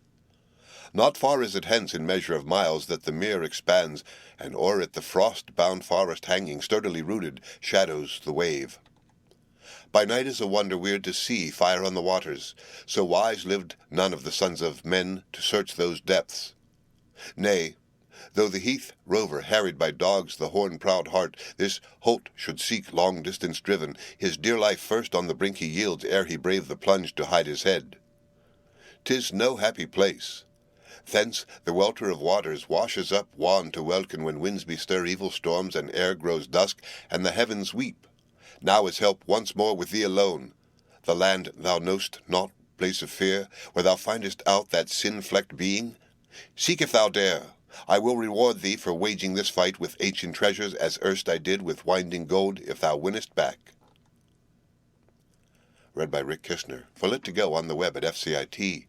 Not far is it hence in measure of miles that the mere expands, and o'er it the frost-bound forest hanging, sturdily rooted, shadows the wave. By night is a wonder weird to see fire on the waters, so wise lived none of the sons of men to search those depths. Nay, though the heath rover harried by dogs the horn-proud hart, this holt should seek long distance driven, his dear life first on the brink he yields ere he brave the plunge to hide his head. 'Tis no happy place. Thence the welter of waters washes up wan to welkin when winds bestir evil storms and air grows dusk and the heavens weep. Now is help once more with thee alone. The land thou know'st not, place of fear, where thou findest out that sin-flecked being? Seek if thou dare. I will reward thee for waging this fight with ancient treasures as erst I did with winding gold if thou winnest back. Read by Rick Kishner, for Lit to Go on the web at fcit.usf.edu.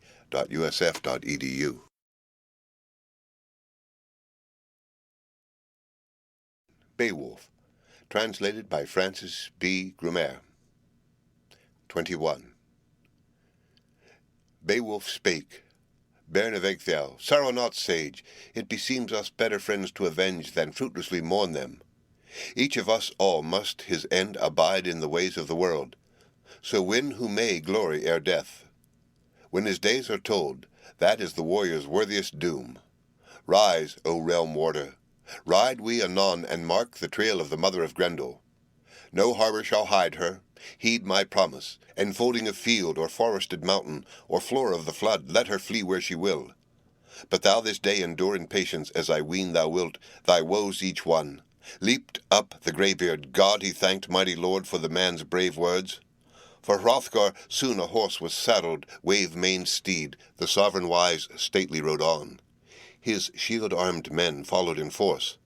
Beowulf, translated by Francis B. Grumer. 21. Beowulf spake, Bairn of Ecgtheow, sorrow not, sage, it beseems us better friends to avenge than fruitlessly mourn them. Each of us all must his end abide in the ways of the world, so win who may glory ere death. When his days are told, that is the warrior's worthiest doom. Rise, O realm warder, ride we anon and mark the trail of the mother of Grendel. No harbour shall hide her. Heed my promise. Enfolding of field or forested mountain, or floor of the flood, let her flee where she will. But thou this day endure in patience, as I ween thou wilt, thy woes each one. Leaped up the greybeard, God he thanked, mighty lord, for the man's brave words. For Hrothgar soon a horse was saddled, wave-maned steed, the sovereign wise stately rode on. His shield-armed men followed in force.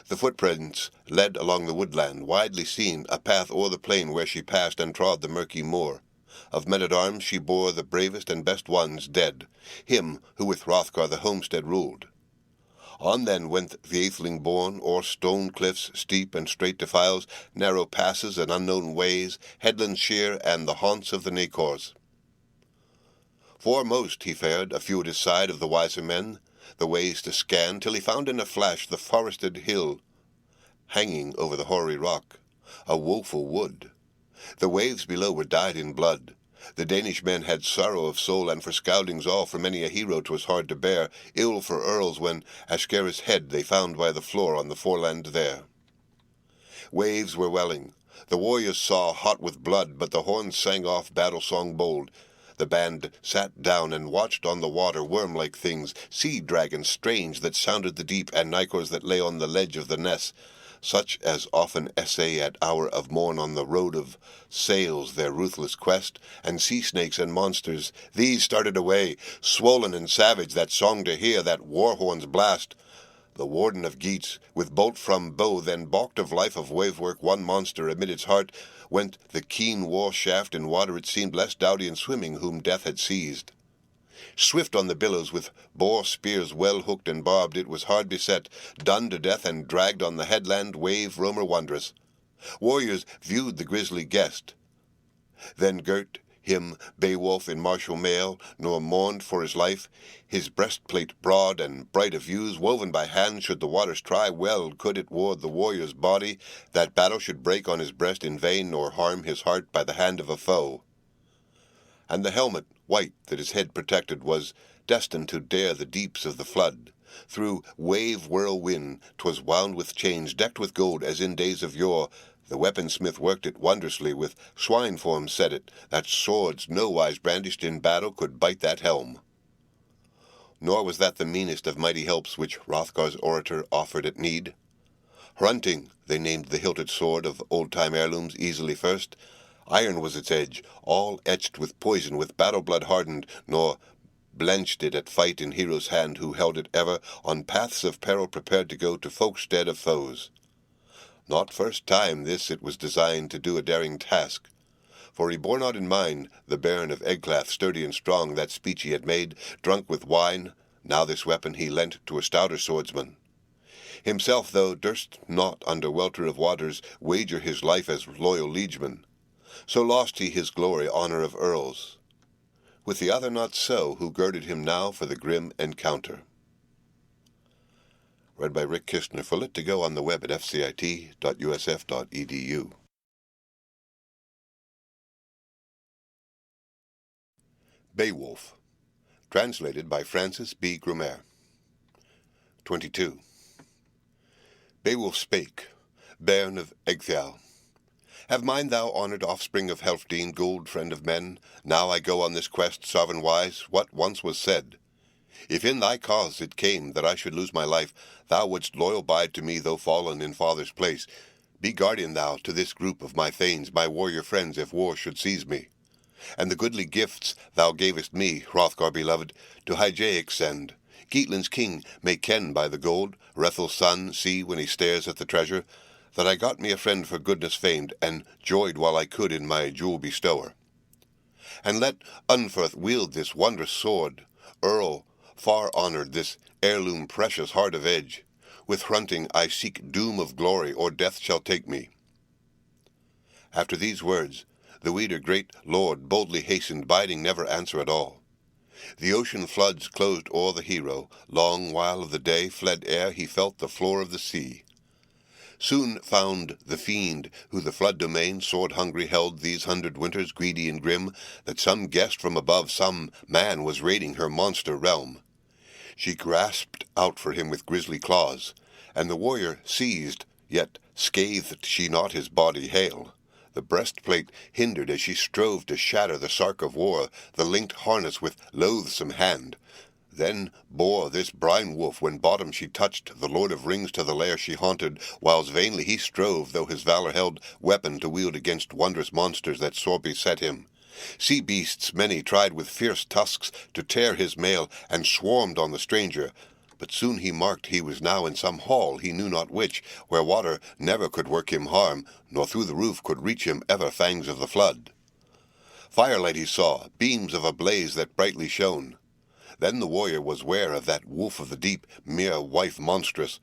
The footprints led along the woodland, widely seen, a path o'er the plain where she passed and trod the murky moor. Of men-at-arms she bore the bravest and best ones dead, him who with Hrothgar the homestead ruled. On then went the atheling born, o'er stone cliffs, steep and straight defiles, narrow passes and unknown ways, headlands sheer, and the haunts of the Nacors. Foremost he fared, a few at his side of the wiser men, the ways to scan, till he found in a flash the forested hill, hanging over the hoary rock, a woeful wood. The waves below were dyed in blood. The Danish men had sorrow of soul, and for Scoudings all, for many a hero 'twas hard to bear, ill for earls when Ashgera's head they found by the floor on the foreland there. Waves were welling. The warriors saw, hot with blood, but the horns sang off battle-song bold. The band sat down and watched on the water worm-like things, sea-dragons strange that sounded the deep, and nicors that lay on the ledge of the ness, such as often essay at hour of morn on the road of sails their ruthless quest, and sea-snakes and monsters, these started away, swollen and savage, that song to hear, that war-horn's blast. The warden of Geats, with bolt from bow, then balked of life of wave-work, one monster amid its heart, went the keen war-shaft in water it seemed less doughty in swimming, whom death had seized. Swift on the billows, with boar spears well hooked and barbed, it was hard beset, done to death and dragged on the headland wave roamer wondrous. Warriors viewed the grisly guest, then girt him Beowulf in martial mail, nor mourned for his life. His breastplate broad and bright of hues, woven by hand, should the waters try, well could it ward the warrior's body, that battle should break on his breast in vain, nor harm his heart by the hand of a foe. And the helmet, white, that his head protected, was destined to dare the deeps of the flood. Through wave whirlwind 'twas wound with chains, decked with gold, as in days of yore. The weaponsmith worked it wondrously, with swine form set it, that swords nowise brandished in battle could bite that helm. Nor was that the meanest of mighty helps which Hrothgar's orator offered at need. Hrunting they named the hilted sword of old-time heirlooms, easily first. Iron was its edge, all etched with poison, with battle blood hardened, nor blenched it at fight in hero's hand, who held it ever on paths of peril, prepared to go to folkstead of foes. Not first time this it was designed to do a daring task, for he bore not in mind the Baron of Eggclath, sturdy and strong, that speech he had made, drunk with wine. Now this weapon he lent to a stouter swordsman. Himself, though, durst not under welter of waters wager his life as loyal liegeman. So lost he his glory, honour of earls. With the other not so, who girded him now for the grim encounter. Read by Rick Kistner for Lit to Go on the web at fcit.usf.edu. Beowulf. Translated by Francis B. Grumer. 22. Beowulf spake, Bairn of Ecgtheow. Have mind, thou honoured offspring of Healfdene, gold friend of men. Now I go on this quest, sovereign wise, what once was said. If in thy cause it came that I should lose my life, thou wouldst loyal bide to me, though fallen in father's place. Be guardian thou to this group of my thanes, my warrior friends, if war should seize me. And the goodly gifts thou gavest me, Hrothgar beloved, to Hygeic send. Geatland's king may ken by the gold, Hrethel's son see when he stares at the treasure, that I got me a friend for goodness famed, and joyed while I could in my jewel bestower. And let Unferth wield this wondrous sword, Earl, far honoured, this heirloom precious, heart of edge. With Hrunting I seek doom of glory, or death shall take me. After these words, the Weeder great lord boldly hastened, biding never answer at all. The ocean floods closed o'er the hero, long while of the day fled ere he felt the floor of the sea. Soon found the fiend, who the flood domain sword-hungry held these 100 winters, greedy and grim, that some guest from above, some man, was raiding her monster realm. She grasped out for him with grisly claws, and the warrior seized, yet scathed she not his body hale. The breastplate hindered as she strove to shatter the sark of war, the linked harness with loathsome hand. Then bore this brine wolf, when bottom she touched, the Lord of Rings to the lair she haunted, whiles vainly he strove, though his valour held weapon to wield against wondrous monsters that sore beset him. Sea beasts many tried with fierce tusks to tear his mail, and swarmed on the stranger. But soon he marked he was now in some hall, he knew not which, where water never could work him harm, nor through the roof could reach him ever fangs of the flood. Firelight he saw, beams of a blaze that brightly shone. Then the warrior was ware of that wolf of the deep, mere wife monstrous.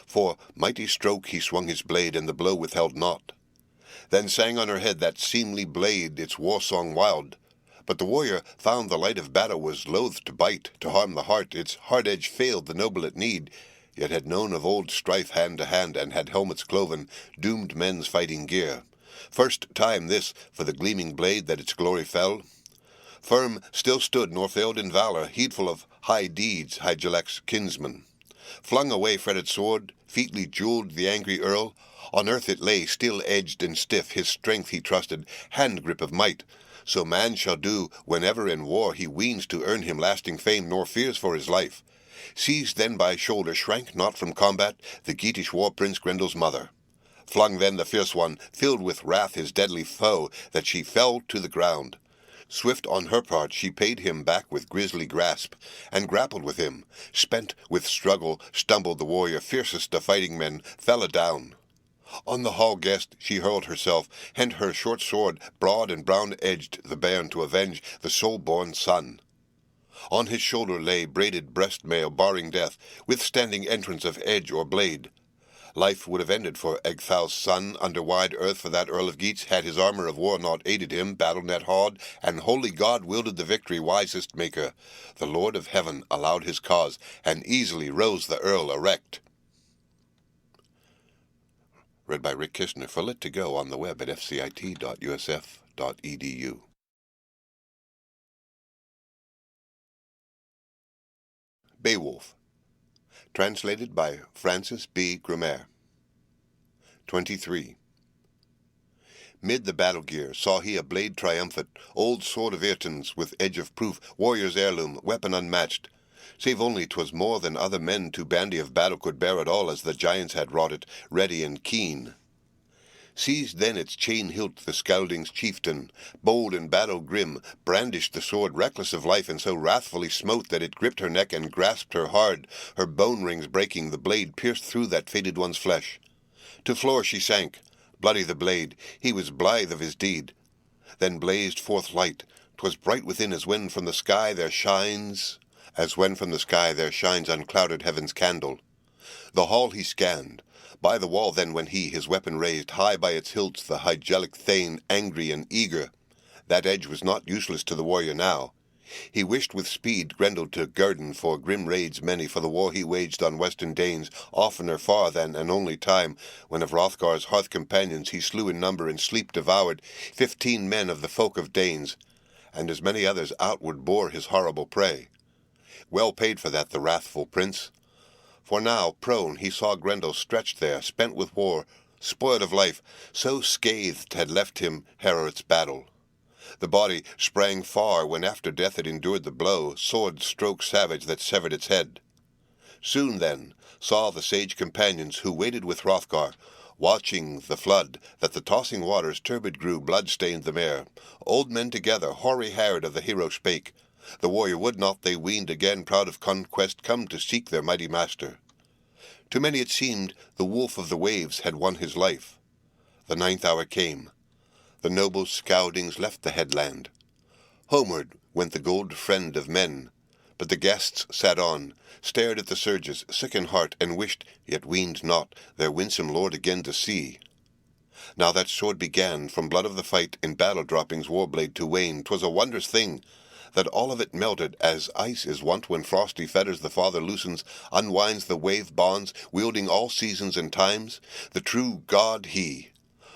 For mighty stroke he swung his blade, and the blow withheld not. Then sang on her head that seemly blade its war-song wild. But the warrior found the light of battle was loath to bite, to harm the heart, its hard edge failed the noble at need, yet had known of old strife hand to hand, and had helmets cloven, doomed men's fighting gear. First time this, for the gleaming blade that its glory fell. Firm still stood nor failed in valour, heedful of high deeds, Hygelac's kinsman. Flung away fretted sword, featly jewelled the angry earl. On earth it lay, steel-edged and stiff, his strength he trusted, hand-grip of might. So man shall do whenever in war he weens to earn him lasting fame, nor fears for his life. Seized then by shoulder, shrank not from combat the Geatish war-prince Grendel's mother. Flung then the fierce one, filled with wrath his deadly foe, that she fell to the ground. Swift on her part she paid him back with grisly grasp, and grappled with him. Spent with struggle, stumbled the warrior, fiercest of fighting men, fell adown. On the hall guest she hurled herself, and her short sword, broad and brown-edged, the bairn to avenge the sole-born son. On his shoulder lay braided breast-mail, barring death, withstanding entrance of edge or blade. Life would have ended for Ecgtheow's son under wide earth for that Earl of Geats, had his armour of war not aided him, battle-net hard, and holy God wielded the victory, wisest maker. The Lord of Heaven allowed his cause, and easily rose the Earl erect. Read by Rick Kishner for Lit to Go on the web at fcit.usf.edu. Beowulf. Translated by Francis B. Grumer. 23. Mid the battle gear saw he a blade triumphant, old sword of Ayrton's, with edge of proof, warrior's heirloom, weapon unmatched. Save only 'twas more than other men to bandy of battle could bear at all, as the giants had wrought it, ready and keen. Seized then its chain hilt the Scyldings' chieftain, bold in battle grim, brandished the sword reckless of life, and so wrathfully smote that it gripped her neck and grasped her hard, her bone rings breaking, the blade pierced through that fated one's flesh. To floor she sank, bloody the blade, he was blithe of his deed. Then blazed forth light, 'twas bright within as when from the sky there shines unclouded heaven's candle. The hall he scanned. By the wall then when he his weapon raised, high by its hilts the Hygelac thane, angry and eager. That edge was not useless to the warrior now. He wished with speed Grendel to guerdon for grim raids many, for the war he waged on western Danes, oftener far than an only time, when of Hrothgar's hearth companions he slew in number and sleep devoured 15 men of the folk of Danes, and as many others outward bore his horrible prey. Well paid for that the wrathful prince. For now, prone, he saw Grendel stretched there, spent with war, spoiled of life, so scathed had left him Heorot's battle. The body sprang far when after death it endured the blow, sword stroke savage that severed its head. Soon then saw the sage companions who waited with Hrothgar, watching the flood, that the tossing waters turbid grew, blood-stained the mare. Old men together, hoary-haired, of the hero spake. The warrior would not, they weened, again proud of conquest, come to seek their mighty master. To many it seemed the wolf of the waves had won his life. The 9th hour came. The noble Scyldings left the headland. Homeward went the gold friend of men, but the guests sat on, stared at the surges, sick in heart, and wished, yet weened not, their winsome lord again to see. Now that sword began, from blood of the fight, in battle droppings war-blade to wane, 'twas a wondrous thing, that all of it melted, as ice is wont when frosty fetters the father loosens, unwinds the wave bonds, wielding all seasons and times, the true God he.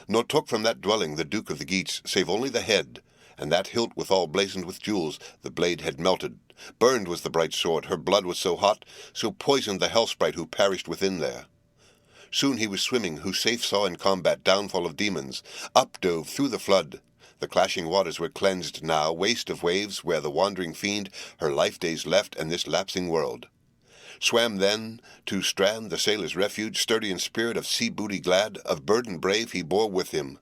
Nor took from that dwelling the Duke of the Geats, save only the head, and that hilt withal blazoned with jewels, the blade had melted. Burned was the bright sword, her blood was so hot, so poisoned the hell-sprite who perished within there. Soon he was swimming, who safe saw in combat downfall of demons, up-dove through the flood. The clashing waters were cleansed now, waste of waves, where the wandering fiend her life-days left and this lapsing world. Swam then to strand the sailor's refuge, sturdy in spirit, of sea booty glad, of burden brave he bore with him.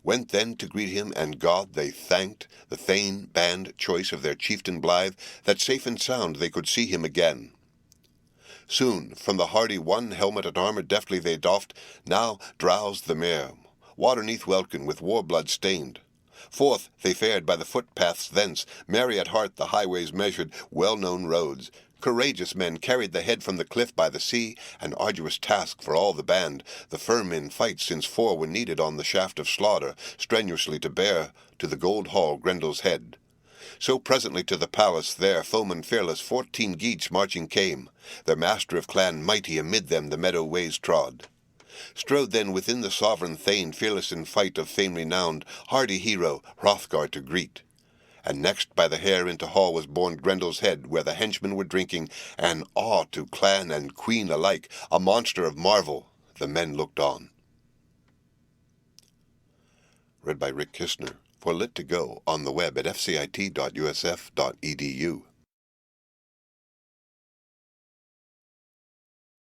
Went then to greet him, and God they thanked, the thane band choice of their chieftain blithe, that safe and sound they could see him again. Soon from the hardy one helmet and armour deftly they doffed, now drowsed the mare, water-neath welkin with war-blood stained. Forth they fared by the footpaths thence, merry at heart the highways measured, well-known roads. Courageous men carried the head from the cliff by the sea, an arduous task for all the band, the firm in fight since 4 were needed on the shaft of slaughter, strenuously to bear to the gold hall Grendel's head. So presently to the palace there foemen fearless 14 Geats marching came, their master of clan mighty amid them the meadow ways trod. Strode then within the sovereign thane, fearless in fight of fame renowned, hardy hero Hrothgar to greet. And next by the hair into hall was borne Grendel's head, where the henchmen were drinking, and awe to clan and queen alike, a monster of marvel, the men looked on. Read by Rick Kistner for Lit2Go on the web at fcit.usf.edu.